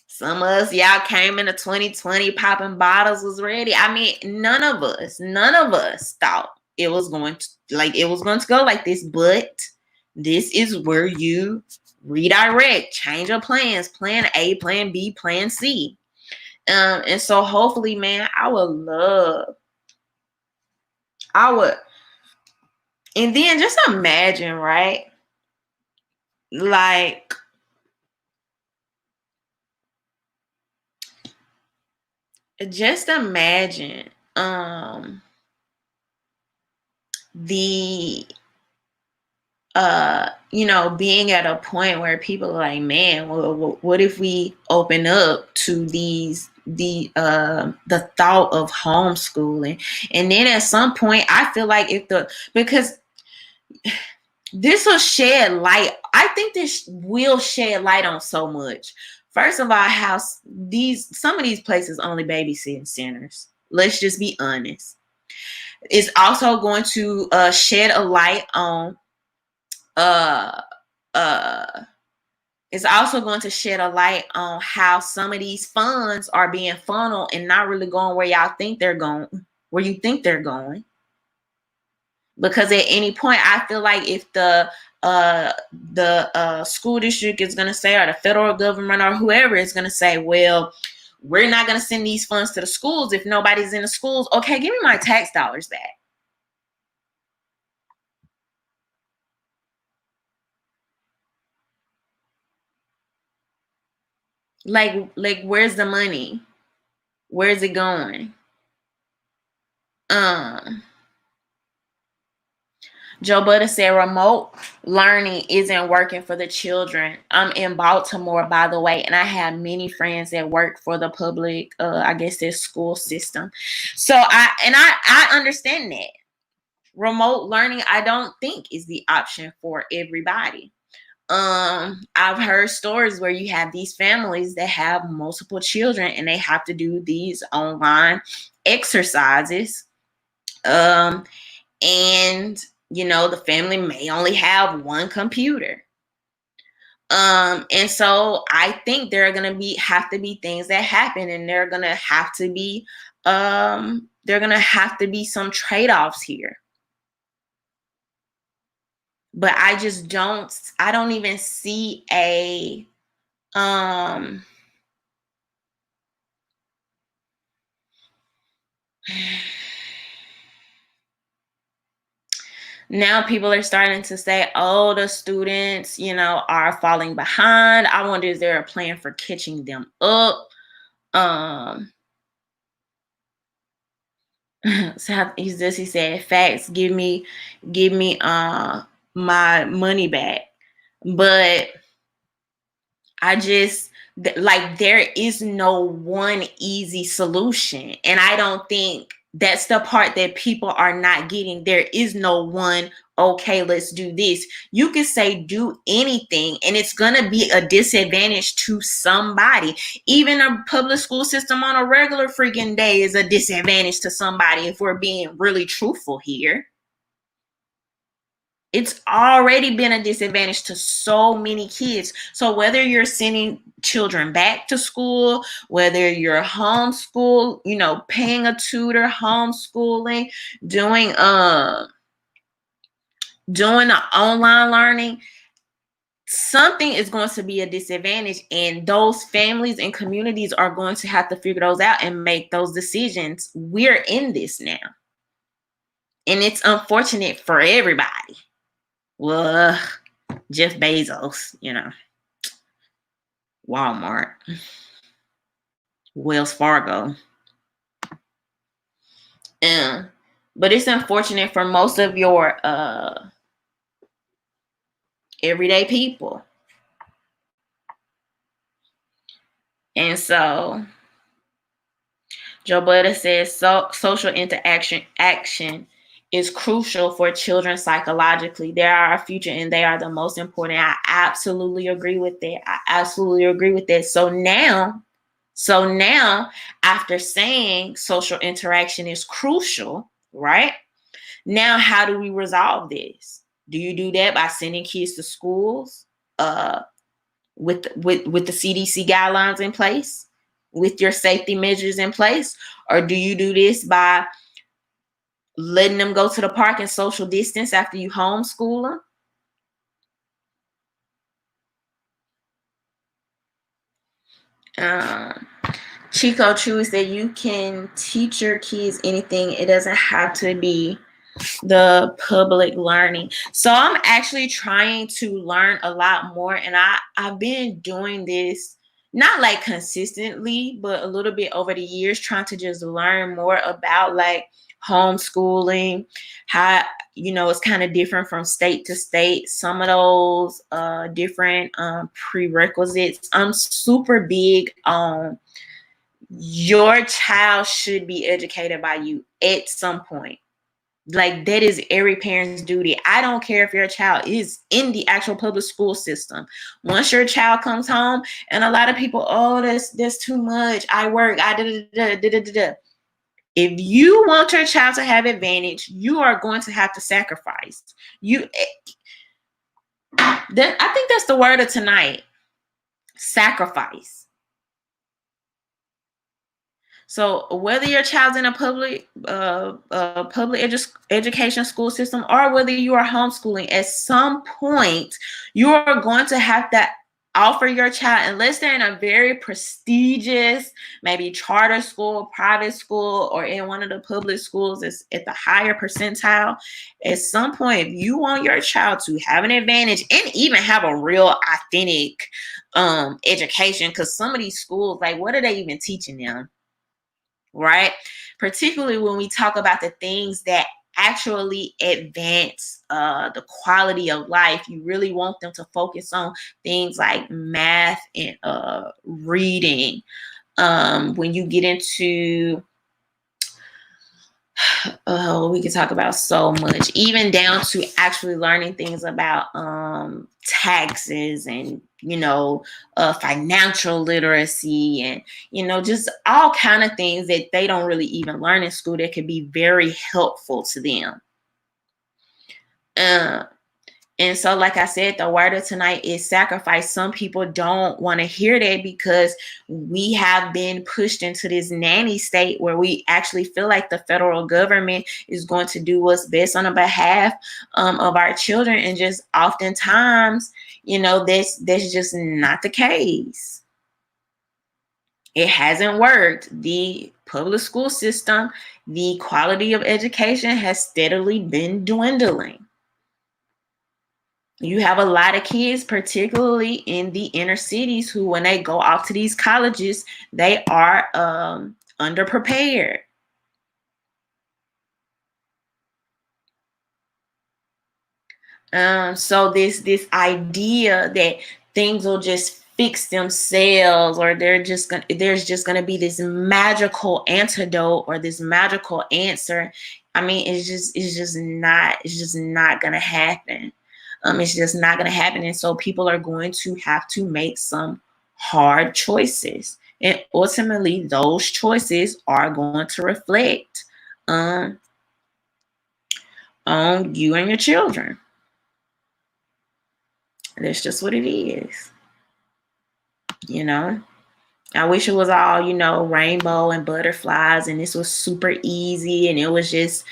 A: Some of us, y'all came into 2020 popping bottles, was ready. I mean, none of us thought it was going to go like this. But this is where you redirect, change your plans, plan A, plan B, plan C. And so hopefully, man, I would, and then just imagine, right? Like, just imagine the being at a point where people are like, man, well, what if we open up to the thought of homeschooling? And then at some point, I feel like because this will shed light. I think this will shed light on so much. First of all, how some of these places only babysitting centers. Let's just be honest. It's also going to shed a light on it's also going to shed a light on how some of these funds are being funneled and not really going where y'all think they're going, where you think they're going. Because at any point, I feel like if the school district is going to say, or the federal government or whoever is going to say, well, we're not going to send these funds to the schools if nobody's in the schools. Okay, give me my tax dollars back. Like where's the money? Where's it going? Joe Butter said remote learning isn't working for the children. I'm in Baltimore, by the way, and I have many friends that work for the public, I guess their school system. So I understand that. Remote learning, I don't think is the option for everybody. I've heard stories where you have these families that have multiple children and they have to do these online exercises. And the family may only have one computer. And so I think there are gonna have to be things that happen, and there are gonna have to be some trade-offs here. But I don't even see a now people are starting to say, oh, the students, are falling behind. I wonder, is there a plan for catching them up? So he said, facts, give me my money back. But I just, like, there is no one easy solution. And I don't think that's the part that people are not getting. There is no one, okay, let's do this. You can say do anything, and it's going to be a disadvantage to somebody. Even a public school system on a regular freaking day is a disadvantage to somebody, if we're being really truthful here. It's already been a disadvantage to so many kids. So whether you're sending children back to school, whether you're homeschool, paying a tutor, homeschooling, doing the online learning, something is going to be a disadvantage, and those families and communities are going to have to figure those out and make those decisions. We're in this now, and it's unfortunate for everybody. Well, Jeff Bezos, Walmart. Wells Fargo. But it's unfortunate for most of your everyday people. And so Joe Budden says social action is crucial for children psychologically. They are our future and they are the most important. I absolutely agree with that. So now, after saying social interaction is crucial, right? Now, how do we resolve this? Do you do that by sending kids to schools with the CDC guidelines in place, with your safety measures in place? Or do you do this by letting them go to the park and social distance after you homeschool them? Chico True said you can teach your kids anything. It doesn't have to be the public learning. So I'm actually trying to learn a lot more, and I've been doing this not like consistently, but a little bit over the years, trying to just learn more about like homeschooling, how it's kind of different from state to state, some of those different prerequisites. I'm super big on your child should be educated by you at some point. Like, that is every parent's duty. I don't care if your child is in the actual public school system. Once your child comes home, and a lot of people, oh, that's too much. I work. If you want your child to have advantage, you are going to have to sacrifice. I think that's the word of tonight. Sacrifice. So whether your child's in a public education school system, or whether you are homeschooling, at some point you are going to have to offer your child, unless they're in a very prestigious, maybe charter school, private school, or in one of the public schools that's at the higher percentile. At some point, if you want your child to have an advantage and even have a real authentic education, because some of these schools, like, what are they even teaching them? Right? Particularly when we talk about the things that actually advance the quality of life. You really want them to focus on things like math and reading. When you get into we can talk about so much, even down to actually learning things about taxes and financial literacy, and just all kind of things that they don't really even learn in school that could be very helpful to them. And so, like I said, the word of tonight is sacrifice. Some people don't want to hear that because we have been pushed into this nanny state where we actually feel like the federal government is going to do what's best on the behalf of our children. And just oftentimes, that's just not the case. It hasn't worked. The public school system, the quality of education has steadily been dwindling. You have a lot of kids, particularly in the inner cities, who, when they go off to these colleges, they are underprepared. So this idea that things will just fix themselves, or there's just gonna be this magical antidote or this magical answer. I mean, it's just not gonna happen. It's just not going to happen. And so people are going to have to make some hard choices. And ultimately, those choices are going to reflect on you and your children. That's just what it is. I wish it was all, rainbow and butterflies, and this was super easy, and it was just,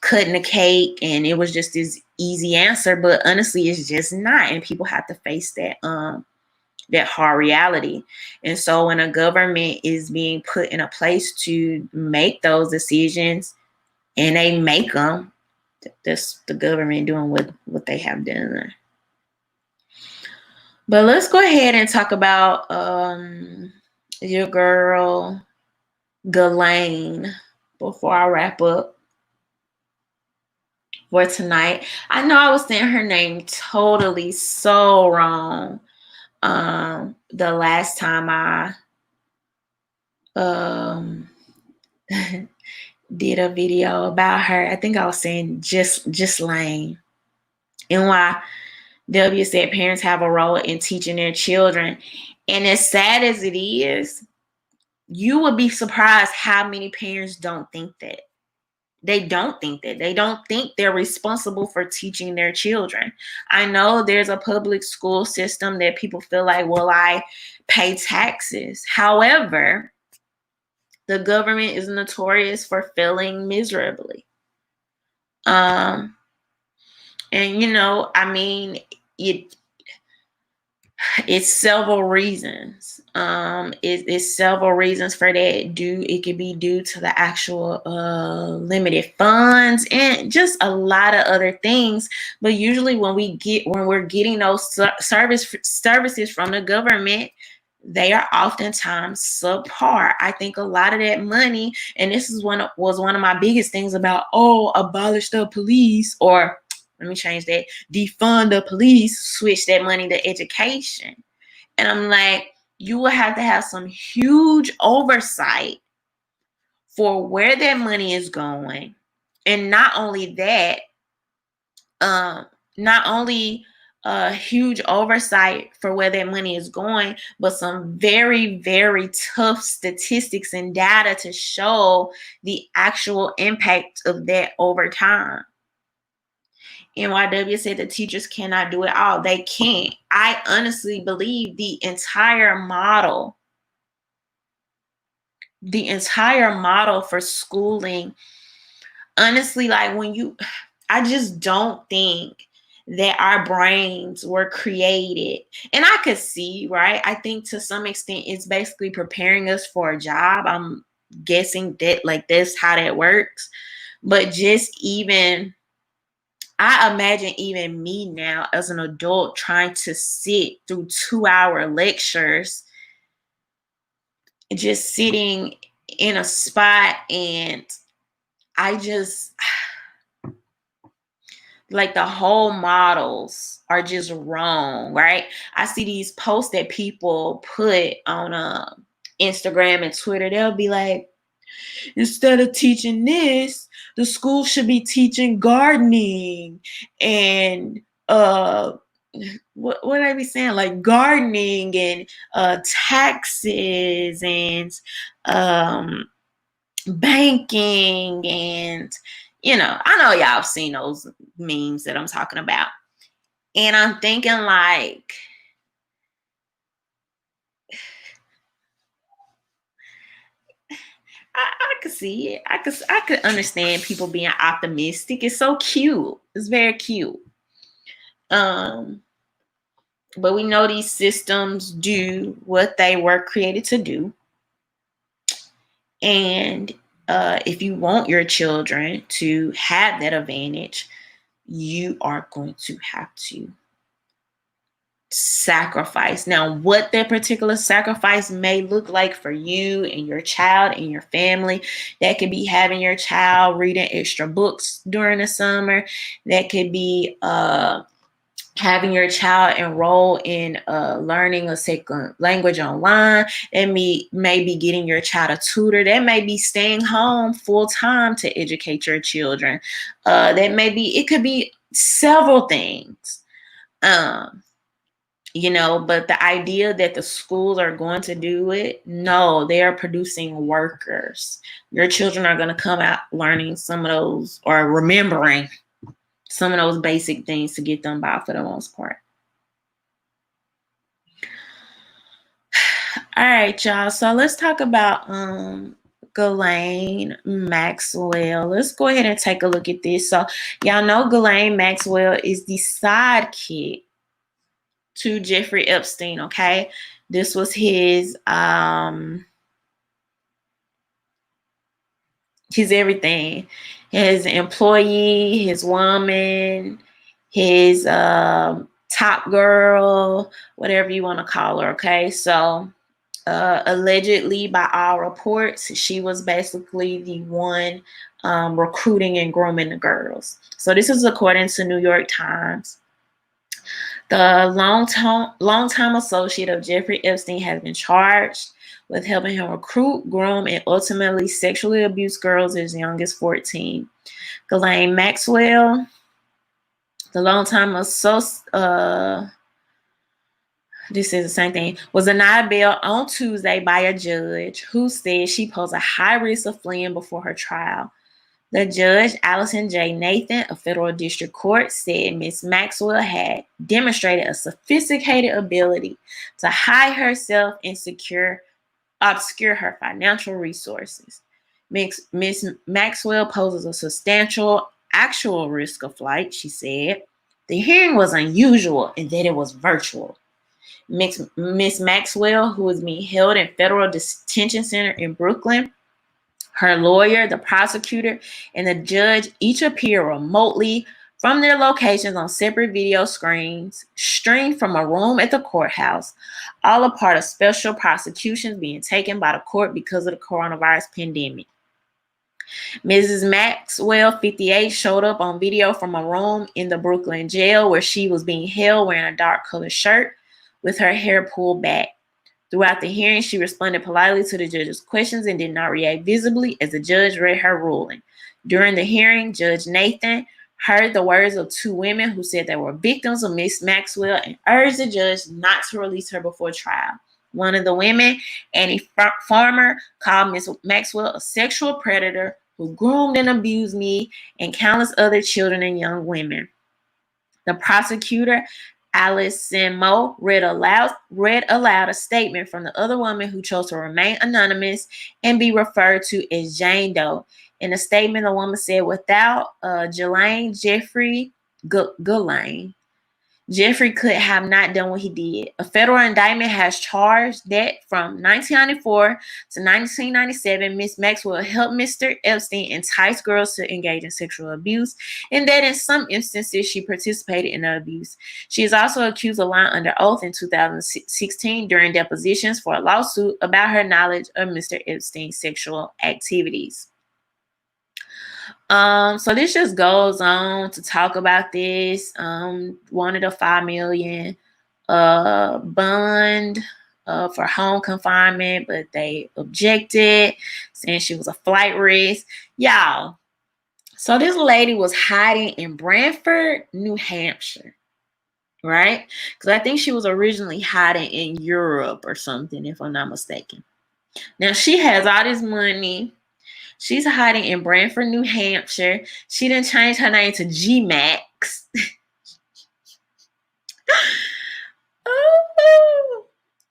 A: cutting a cake, and it was just this easy answer. But honestly, it's just not, and people have to face that hard reality. And so when a government is being put in a place to make those decisions, and they make them, that's the government doing what they have done. But let's go ahead and talk about your girl, Ghislaine, before I wrap up for tonight. I know I was saying her name totally so wrong the last time I um did a video about her. I think I was saying just Lane. And why W said parents have a role in teaching their children. And as sad as it is, you would be surprised how many parents don't think that. They don't think that. They don't think they're responsible for teaching their children. I know there's a public school system that people feel like, well, I pay taxes. However, the government is notorious for failing miserably. And I mean, it's several reasons. It's several reasons for that. It could be due to the actual limited funds and just a lot of other things. But usually when we're getting those services from the government, they are oftentimes subpar. I think a lot of that money, and this was one of my biggest things about, abolish the police, or let me change that, defund the police, switch that money to education. And I'm like, you will have to have some huge oversight for where that money is going. And not only that, not only a huge oversight for where that money is going, but some very, very tough statistics and data to show the actual impact of that over time. NYW said the teachers cannot do it all. They can't. I honestly believe the entire model for schooling, honestly, like I just don't think that our brains were created. And I could see, right? I think to some extent it's basically preparing us for a job. I'm guessing that like that's how that works. But just even, I imagine even me now as an adult trying to sit through 2-hour lectures, just sitting in a spot, and I just, like, the whole models are just wrong, right? I see these posts that people put on Instagram and Twitter. They'll be like, instead of teaching this, the school should be teaching gardening and what I be saying, like gardening and taxes and banking, and I know y'all have seen those memes that I'm talking about, and I'm thinking like, I could see it. I could understand people being optimistic. It's so cute. It's very cute. But we know these systems do what they were created to do. And if you want your children to have that advantage, you are going to have to sacrifice. Now, what that particular sacrifice may look like for you and your child and your family, that could be having your child reading extra books during the summer. That could be having your child enroll in learning a second language online. That may be getting your child a tutor. That may be staying home full time to educate your children. It could be several things. But the idea that the schools are going to do it, no, they are producing workers. Your children are going to come out learning some of those, or remembering some of those basic things to get them by for the most part. All right, y'all. So let's talk about Ghislaine Maxwell. Let's go ahead and take a look at this. So y'all know Ghislaine Maxwell is the sidekick to Jeffrey Epstein, okay? This was his everything. His employee, his woman, his top girl, whatever you want to call her, okay? So Allegedly, by all reports, she was basically the one recruiting and grooming the girls. So this is according to New York Times. The long-time associate of Jeffrey Epstein has been charged with helping him recruit, groom, and ultimately sexually abuse girls as young as 14. Ghislaine Maxwell, the long-time associate, this is the same thing, was denied bail on Tuesday by a judge who said she posed a high risk of fleeing before her trial. The judge, Allison J. Nathan, of federal district court, said Ms. Maxwell had demonstrated a sophisticated ability to hide herself and obscure her financial resources. Ms. Maxwell poses a substantial actual risk of flight, she said. The hearing was unusual in that it was virtual. Miss Maxwell, who is being held in federal detention center in Brooklyn, her lawyer, the prosecutor, and the judge each appear remotely from their locations on separate video screens, streamed from a room at the courthouse, all a part of special prosecutions being taken by the court because of the coronavirus pandemic. Mrs. Maxwell, 58, showed up on video from a room in the Brooklyn jail where she was being held wearing a dark colored shirt with her hair pulled back. Throughout the hearing, she responded politely to the judge's questions and did not react visibly as the judge read her ruling. During the hearing, Judge Nathan heard the words of two women who said they were victims of Miss Maxwell and urged the judge not to release her before trial. One of the women, Annie Farmer, called Miss Maxwell a sexual predator who groomed and abused me and countless other children and young women. The prosecutor, Allison Moe, read aloud a statement from the other woman who chose to remain anonymous and be referred to as Jane Doe. In the statement, the woman said, without Ghislaine Jeffrey could have not done what he did. A federal indictment has charged that from 1994 to 1997, Ms. Maxwell helped Mr. Epstein entice girls to engage in sexual abuse, and that in some instances she participated in the abuse. She is also accused of lying under oath in 2016 during depositions for a lawsuit about her knowledge of Mr. Epstein's sexual activities. So this just goes on to talk about this. Wanted a $5 million bond for home confinement, but they objected, saying she was a flight risk. Y'all, so this lady was hiding in Branford, New Hampshire, right? Because I think she was originally hiding in Europe or something, if I'm not mistaken. Now she has all this money. She's hiding in Branford, New Hampshire. She didn't change her name to G-Max.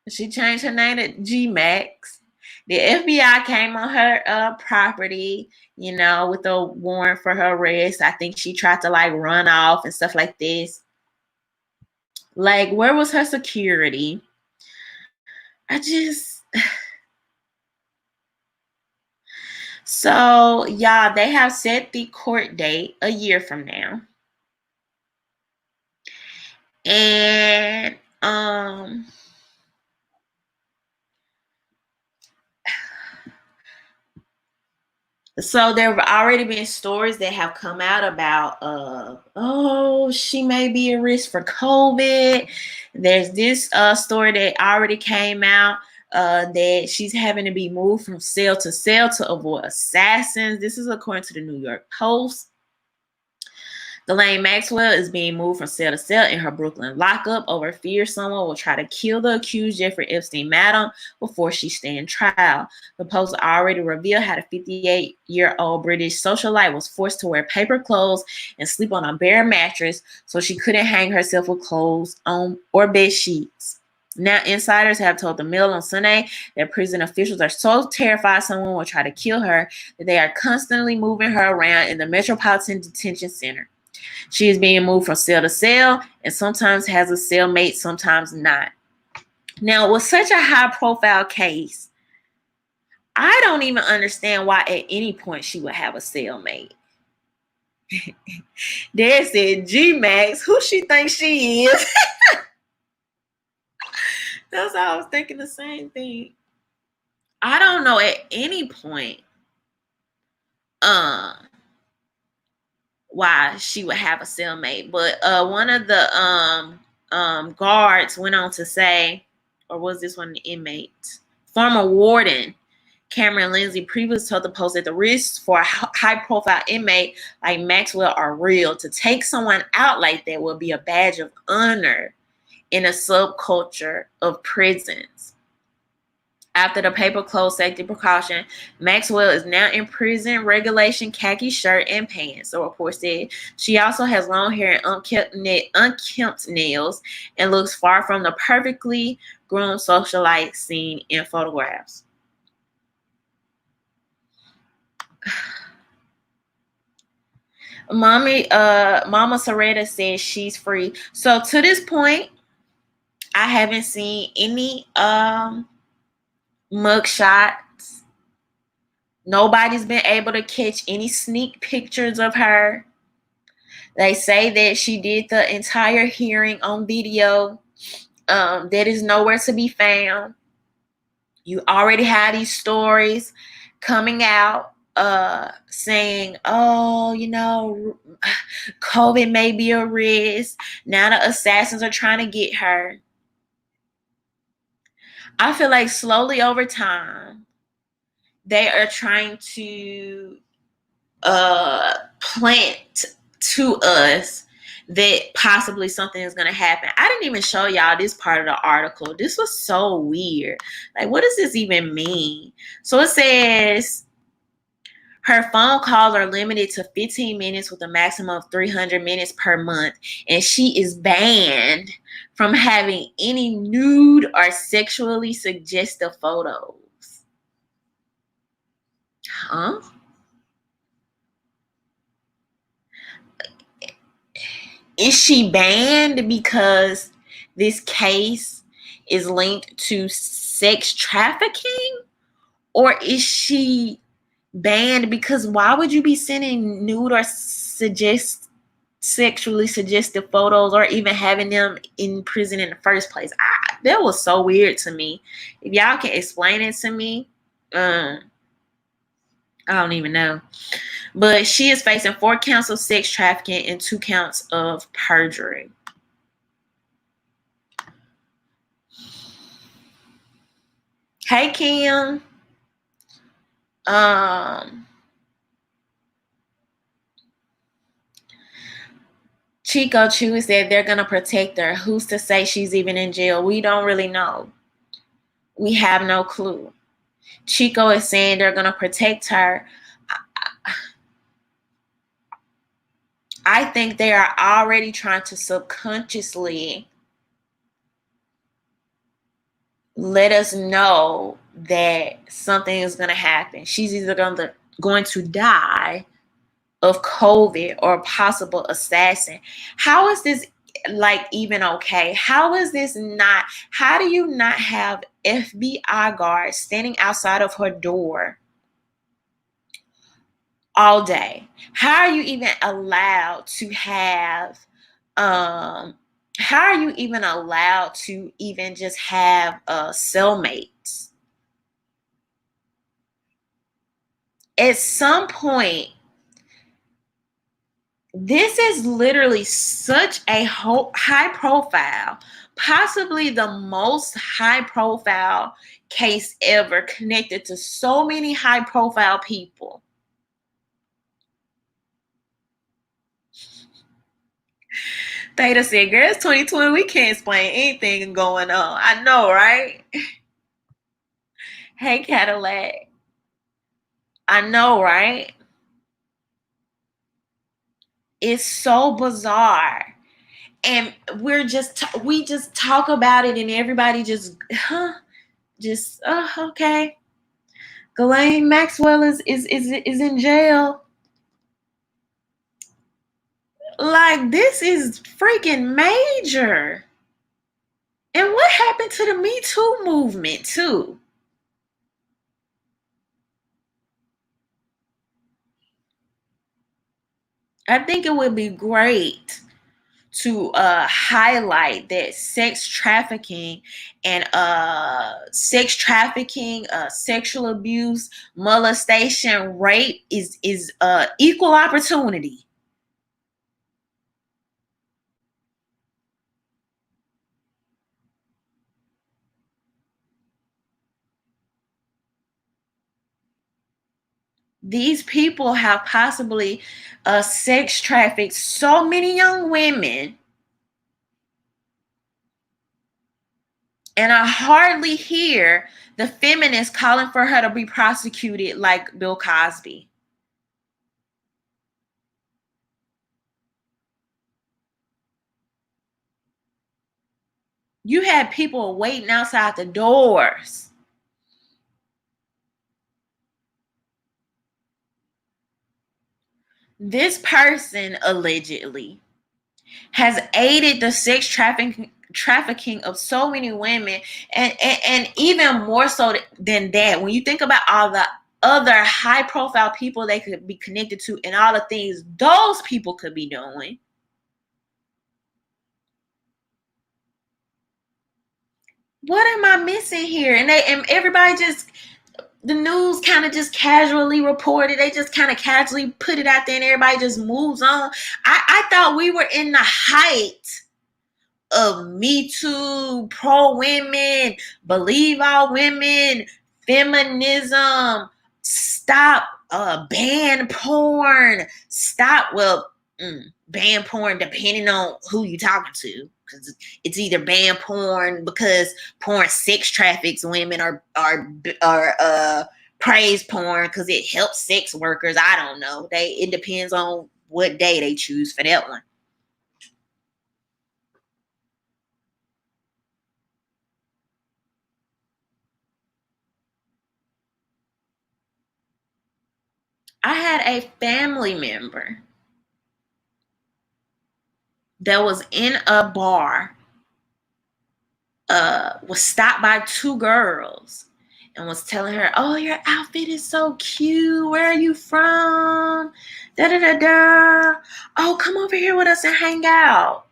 A: She changed her name to G-Max. The FBI came on her property, with a warrant for her arrest. I think she tried to run off and stuff like this. Where was her security? So, y'all, they have set the court date a year from now. And so there have already been stories that have come out about, she may be a risk for COVID. There's this story that already came out that she's having to be moved from cell to cell to avoid assassins. This is according to the New York Post. Ghislaine Maxwell is being moved from cell to cell in her Brooklyn lockup over fear someone will try to kill the accused Jeffrey Epstein madam before she stands trial. The Post already revealed how the 58-year-old British socialite was forced to wear paper clothes and sleep on a bare mattress so she couldn't hang herself with clothes on or bed sheets. Now, insiders have told the Mail on Sunday that prison officials are so terrified someone will try to kill her that they are constantly moving her around in the Metropolitan Detention Center. She is being moved from cell to cell and sometimes has a cellmate, sometimes not. Now, with such a high-profile case, I don't even understand why at any point she would have a cellmate. There said G-Max, who she thinks she is. That's how I was thinking the same thing. I don't know at any point um why she would have a cellmate. But one of the guards went on to say, or was this one of the inmates? Former warden Cameron Lindsay previously told the Post that the risks for a high-profile inmate like Maxwell are real. To take someone out like that will be a badge of honor in a subculture of prisons. After the paper closed safety precaution, Maxwell is now in prison regulation khaki shirt and pants, the report said. She also has long hair and unkempt nails and looks far from the perfectly groomed socialite seen in photographs. Mama Soretta says she's free. So to this point, I haven't seen any mugshots. Nobody's been able to catch any sneak pictures of her. They say that she did the entire hearing on video. That is nowhere to be found. You already have these stories coming out saying, oh, COVID may be a risk. Now the assassins are trying to get her. I feel like slowly over time, they are trying to plant to us that possibly something is going to happen. I didn't even show y'all this part of the article. This was so weird. Like, what does this even mean? So it says her phone calls are limited to 15 minutes with a maximum of 300 minutes per month, and she is banned from having any nude or sexually suggestive photos. Huh? Is she banned because this case is linked to sex trafficking? Or is she banned because why would you be sending nude or sexually suggestive photos or even having them in prison in the first place? That was so weird to me. If y'all can explain it to me, I don't even know. But she is facing 4 counts of sex trafficking and 2 counts of perjury. Hey, Kim. Chico Chew said they're going to protect her. Who's to say she's even in jail? We don't really know. We have no clue. Chico is saying they're going to protect her. I think they are already trying to subconsciously let us know that something is going to happen. She's either going to die of COVID or a possible assassin. How is this even okay? How is this not? How do you not have FBI guards standing outside of her door all day? How are you even allowed to have how are you even allowed to even just have cellmates? At some point, this is literally such a high profile, possibly the most high profile case ever, connected to so many high profile people. Theta said, girl, it's 2020. We can't explain anything going on. I know, right? Hey, Cadillac. I know, right? It's so bizarre. And we just talk about it and everybody just, okay. Ghislaine Maxwell is in jail. Like, this is freaking major. And what happened to the Me Too movement, too? I think it would be great to highlight that sex trafficking and sexual abuse, molestation, rape is equal opportunity. These people have possibly sex trafficked so many young women, and I hardly hear the feminists calling for her to be prosecuted like Bill Cosby. You had people waiting outside the doors. This person allegedly has aided the sex trafficking of so many women, and even more so than that, when you think about all the other high profile people they could be connected to and all the things those people could be doing. What am I missing here? And everybody just, the news kind of just casually reported. They just kind of casually put it out there and everybody just moves on. I thought we were in the height of Me Too, pro women, believe all women, feminism, stop ban porn, ban porn depending on who you talking to. Because it's either ban porn because porn sex traffics women, or praise porn because it helps sex workers. I don't know. It depends on what day they choose for that one. I had a family member that was in a bar, was stopped by two girls and was telling her, "Oh, your outfit is so cute. Where are you from? Da da da da. Oh, come over here with us and hang out."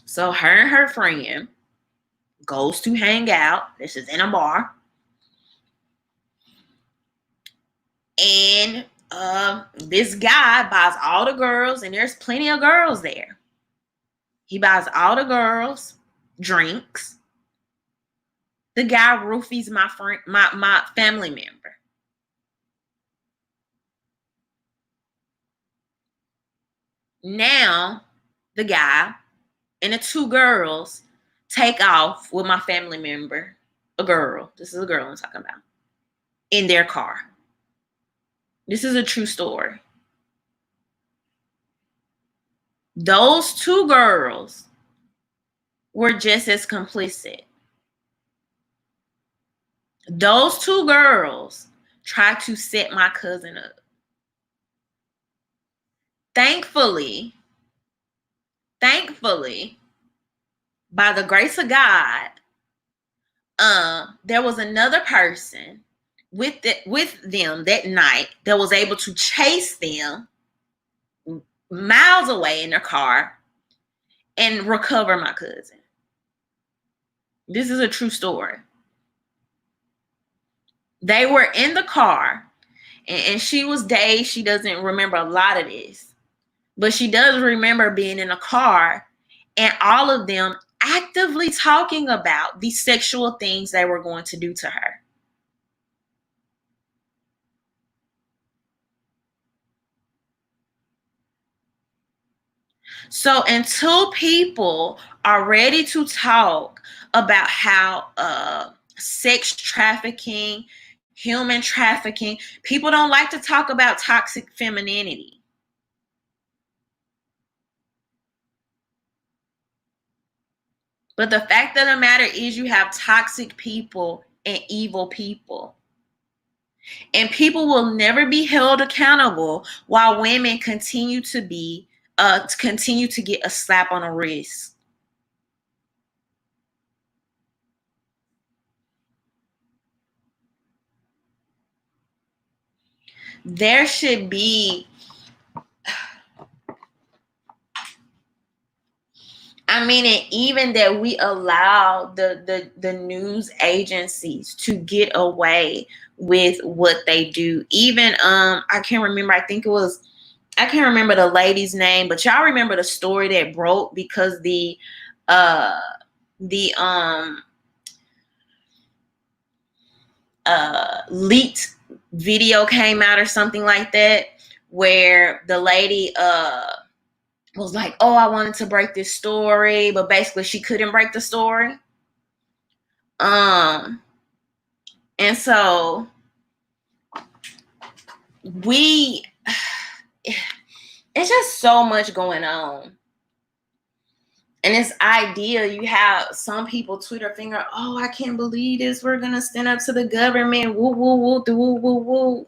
A: So her and her friend goes to hang out. This is in a bar. And this guy buys all the girls, and there's plenty of girls there. He buys all the girls drinks. The guy roofies my friend, my family member. Now, the guy and the two girls take off with my family member, a girl. This is a girl I'm talking about, in their car. This is a true story. Those two girls were just as complicit. Those two girls tried to set my cousin up. Thankfully, by the grace of God, there was another person with them that night that was able to chase them miles away in their car and recover my cousin. This is a true story. They were in the car, and she was dazed. She doesn't remember a lot of this, but she does remember being in a car and all of them actively talking about the sexual things they were going to do to her. So until people are ready to talk about how sex trafficking, human trafficking, people don't like to talk about toxic femininity. But the fact of the matter is, you have toxic people and evil people. And people will never be held accountable while women continue to get a slap on the wrist. There should be I mean, and even that we allow the news agencies to get away with what they do. Even I can't remember. I can't remember the lady's name, but y'all remember the story that broke because uh the leaked video came out or something like that, where the lady was like, oh, I wanted to break this story, but basically she couldn't break the story. And so it's just so much going on. And this idea, you have some people Twitter finger, oh, I can't believe this. We're going to stand up to the government. Woo, woo, woo, woo, woo, woo.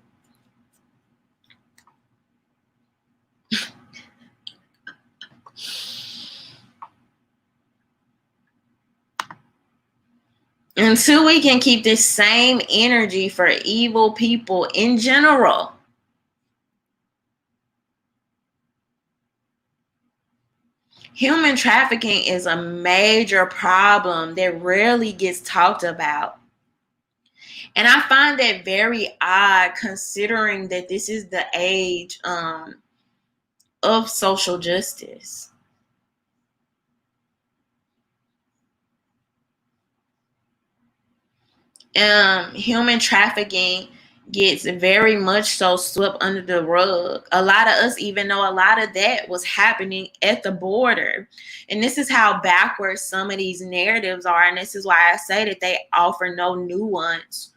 A: Until we can keep this same energy for evil people in general. Human trafficking is a major problem that rarely gets talked about. And I find that very odd, considering that this is the age of social justice. Human trafficking gets very much so swept under the rug. A lot of us even know a lot of that was happening at the border. And this is how backwards some of these narratives are. And this is why I say that they offer no nuance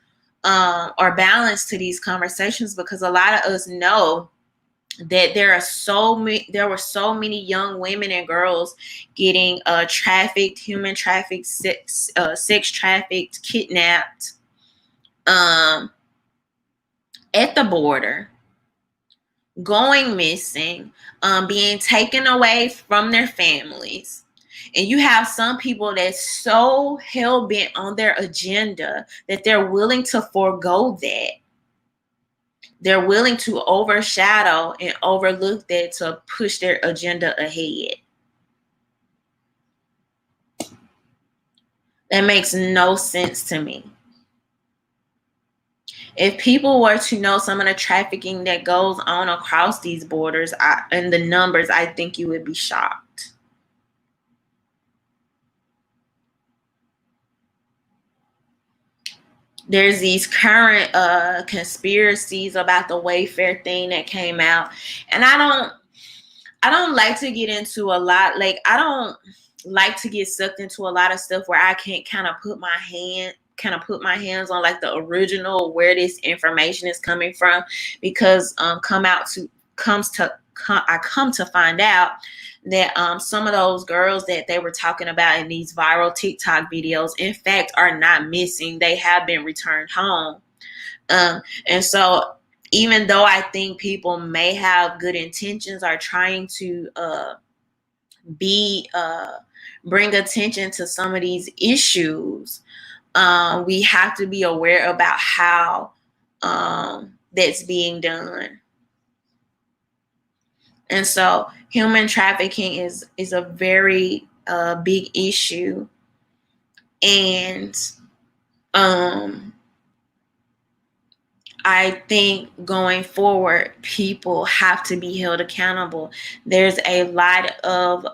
A: or balance to these conversations, because a lot of us know that there were so many young women and girls getting trafficked, human trafficked, sex trafficked, kidnapped at the border, going missing, being taken away from their families. And you have some people that's so hell-bent on their agenda that they're willing to forego that. They're willing to overshadow and overlook that to push their agenda ahead. That makes no sense to me. If people were to know some of the trafficking that goes on across these borders and the numbers, I think you would be shocked. There's these current conspiracies about the Wayfair thing that came out, and I don't like to get into a lot. Like, I don't like to get sucked into a lot of stuff where I can't kind of put my hands on like the original where this information is coming from, because I come to find out that some of those girls that they were talking about in these viral TikTok videos, in fact, are not missing. They have been returned home. And so even though I think people may have good intentions, are trying to bring attention to some of these issues, we have to be aware about how that's being done. And so human trafficking is a very big issue. And I think going forward, people have to be held accountable. There's a lot of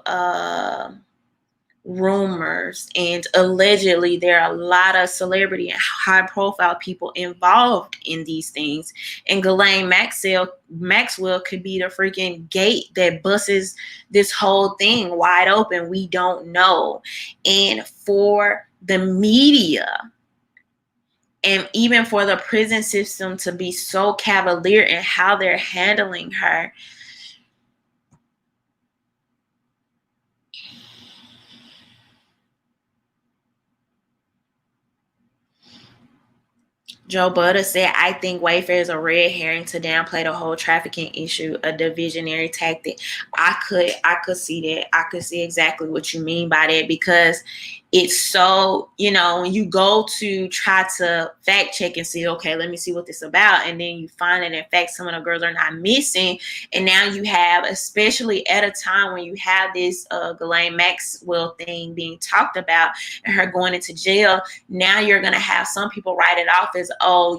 A: rumors, and allegedly there are a lot of celebrity and high profile people involved in these things, and Ghislaine Maxwell could be the freaking gate that busts this whole thing wide open. We don't know. And for the media and even for the prison system to be so cavalier in how they're handling her, Joe Budden said, I think Wayfair is a red herring to downplay the whole trafficking issue, a divisionary tactic. I could see that. I could see exactly what you mean by that, because it's so, when you go to try to fact check and see, okay, let me see what this is about, and then you find that in fact some of the girls are not missing, and now you have, especially at a time when you have this Ghislaine Maxwell thing being talked about and her going into jail, now you're going to have some people write it off as, oh,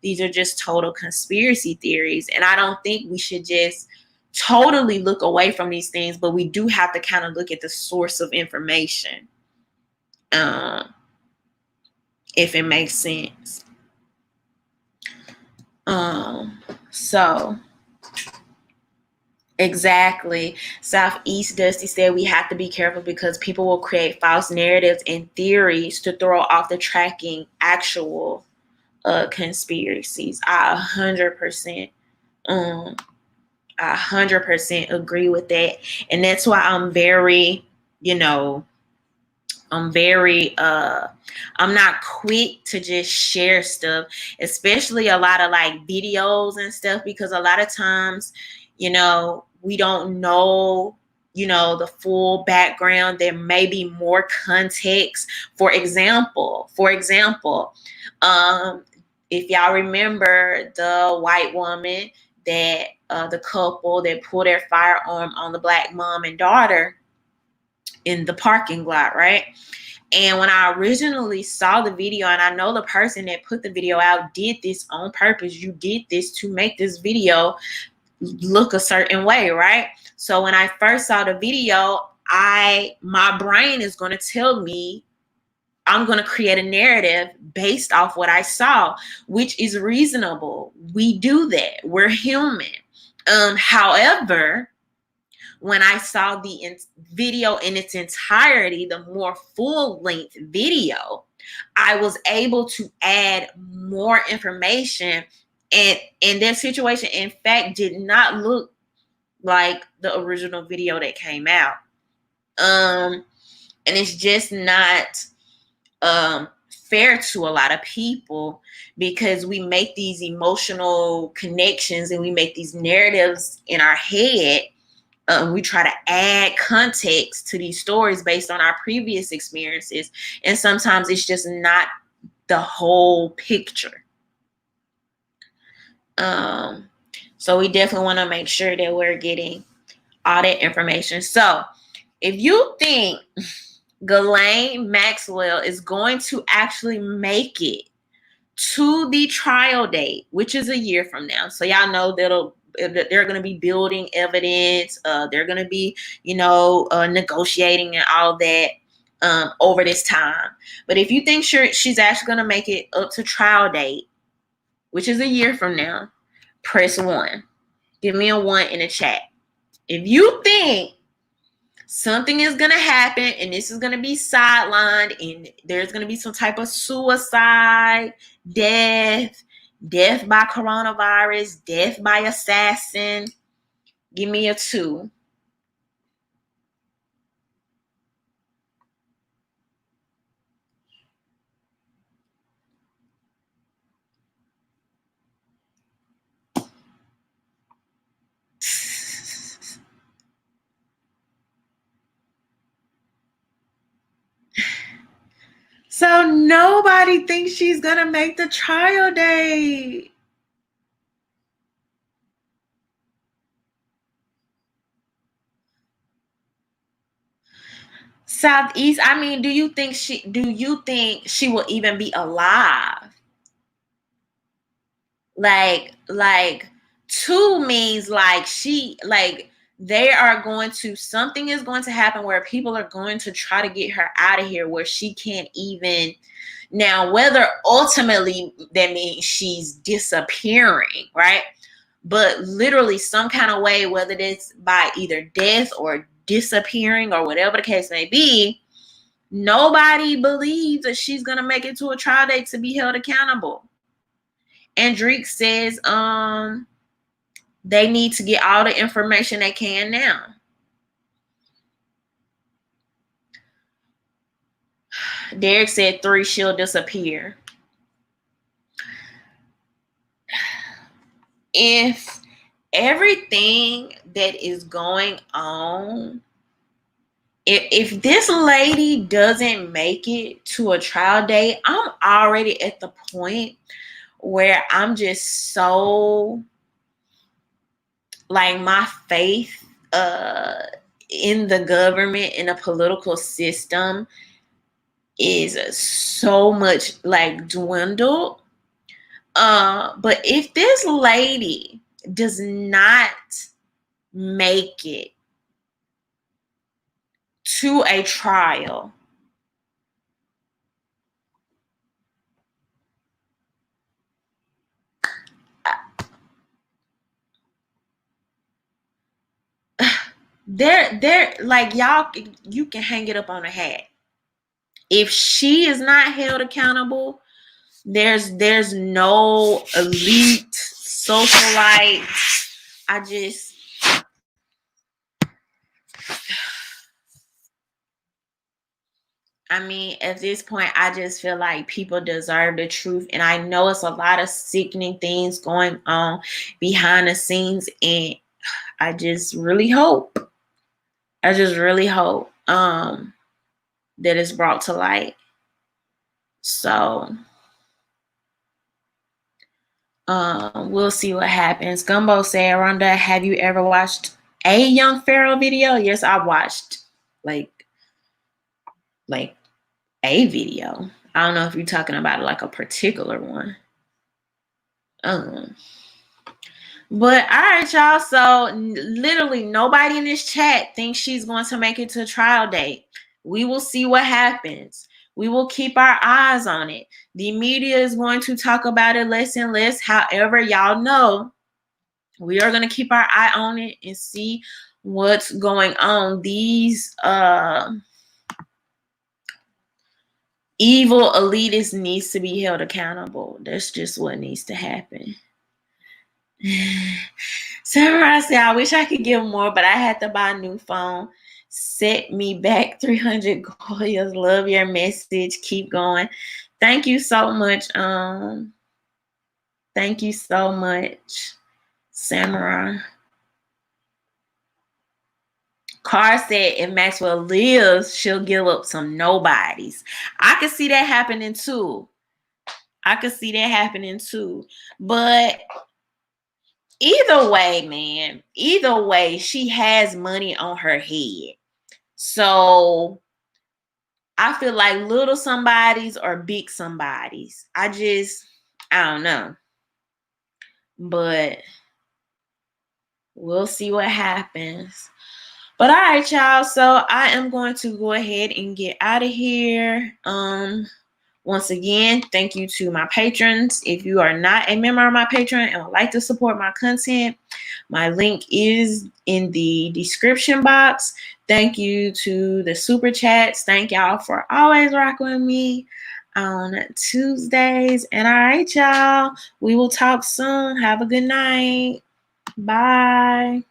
A: these are just total conspiracy theories. And I don't think we should just totally look away from these things, but we do have to kind of look at the source of information. If it makes sense. So exactly. Southeast Dusty said we have to be careful because people will create false narratives and theories to throw off the tracking actual conspiracies. I 100% 100% agree with that. And that's why I'm very, I'm not quick to just share stuff, especially a lot of like videos and stuff, because a lot of times, we don't know, the full background. There may be more context. For example, if y'all remember the white woman that the couple that pulled their firearm on the black mom and daughter in the parking lot, right? And when I originally saw the video, and I know the person that put the video out did this on purpose. You did this to make this video look a certain way, right? So when I first saw the video, my brain is going to tell me I'm going to create a narrative based off what I saw, which is reasonable. We do that. We're human. However, when I saw the video in its entirety, the more full-length video, I was able to add more information. And in that situation, in fact, did not look like the original video that came out. And it's just not fair to a lot of people, because we make these emotional connections and we make these narratives in our head. We try to add context to these stories based on our previous experiences. And sometimes it's just not the whole picture. So we definitely want to make sure that we're getting all that information. So if you think Ghislaine Maxwell is going to actually make it to the trial date, which is a year from now, so y'all know they're going to be building evidence. They're going to be, negotiating and all that over this time. But if you think she's actually going to make it up to trial date, which is a year from now, press 1. Give me a 1 in the chat. If you think something is going to happen and this is going to be sidelined and there's going to be some type of suicide, death by coronavirus, death by assassin, give me a 2. So nobody thinks she's going to make the trial date. Southeast, I mean, do you think she will even be alive? Like 2 means something is going to happen where people are going to try to get her out of here, where she can't even. Now, whether ultimately that means she's disappearing, right? But literally some kind of way, whether it's by either death or disappearing or whatever the case may be, nobody believes that she's going to make it to a trial date to be held accountable. Andrique says they need to get all the information they can now. Derek said 3, she'll disappear. If everything that is going on if this lady doesn't make it to a trial date, I'm already at the point where I'm just so, like, my faith in the government, in the political system is so much like dwindled. But if this lady does not make it to a trial, they're like, y'all, you can hang it up on a hat. If she is not held accountable, there's no elite socialite. I mean, at this point, I just feel like people deserve the truth. And I know it's a lot of sickening things going on behind the scenes. And I just really hope, that it's brought to light. So, we'll see what happens. Gumbo said, Rhonda, have you ever watched a Young Pharaoh video? Yes, I watched like a video. I don't know if you're talking about like a particular one. But all right, y'all. So literally nobody in this chat thinks she's going to make it to a trial date. We will see what happens. We will keep our eyes on it. The media is going to talk about it less and less. However, y'all know we are going to keep our eye on it and see what's going on. These evil elitists needs to be held accountable. That's just what needs to happen. Sarah said, I wish I could give more, but I had to buy a new phone. Set me back 300 Goyas. Love your message. Keep going. Thank you so much. Thank you so much, Samurai. Carr said if Maxwell lives, she'll give up some nobodies. I could see that happening too. But either way, man, she has money on her head. So I feel like little somebodies or big somebodies. I don't know. But we'll see what happens. But all right, y'all. So I am going to go ahead and get out of here. Once again, thank you to my patrons. If you are not a member of my Patron and would like to support my content, my link is in the description box. Thank you to the super chats. Thank y'all for always rocking with me on Tuesdays. And all right, y'all. We will talk soon. Have a good night. Bye.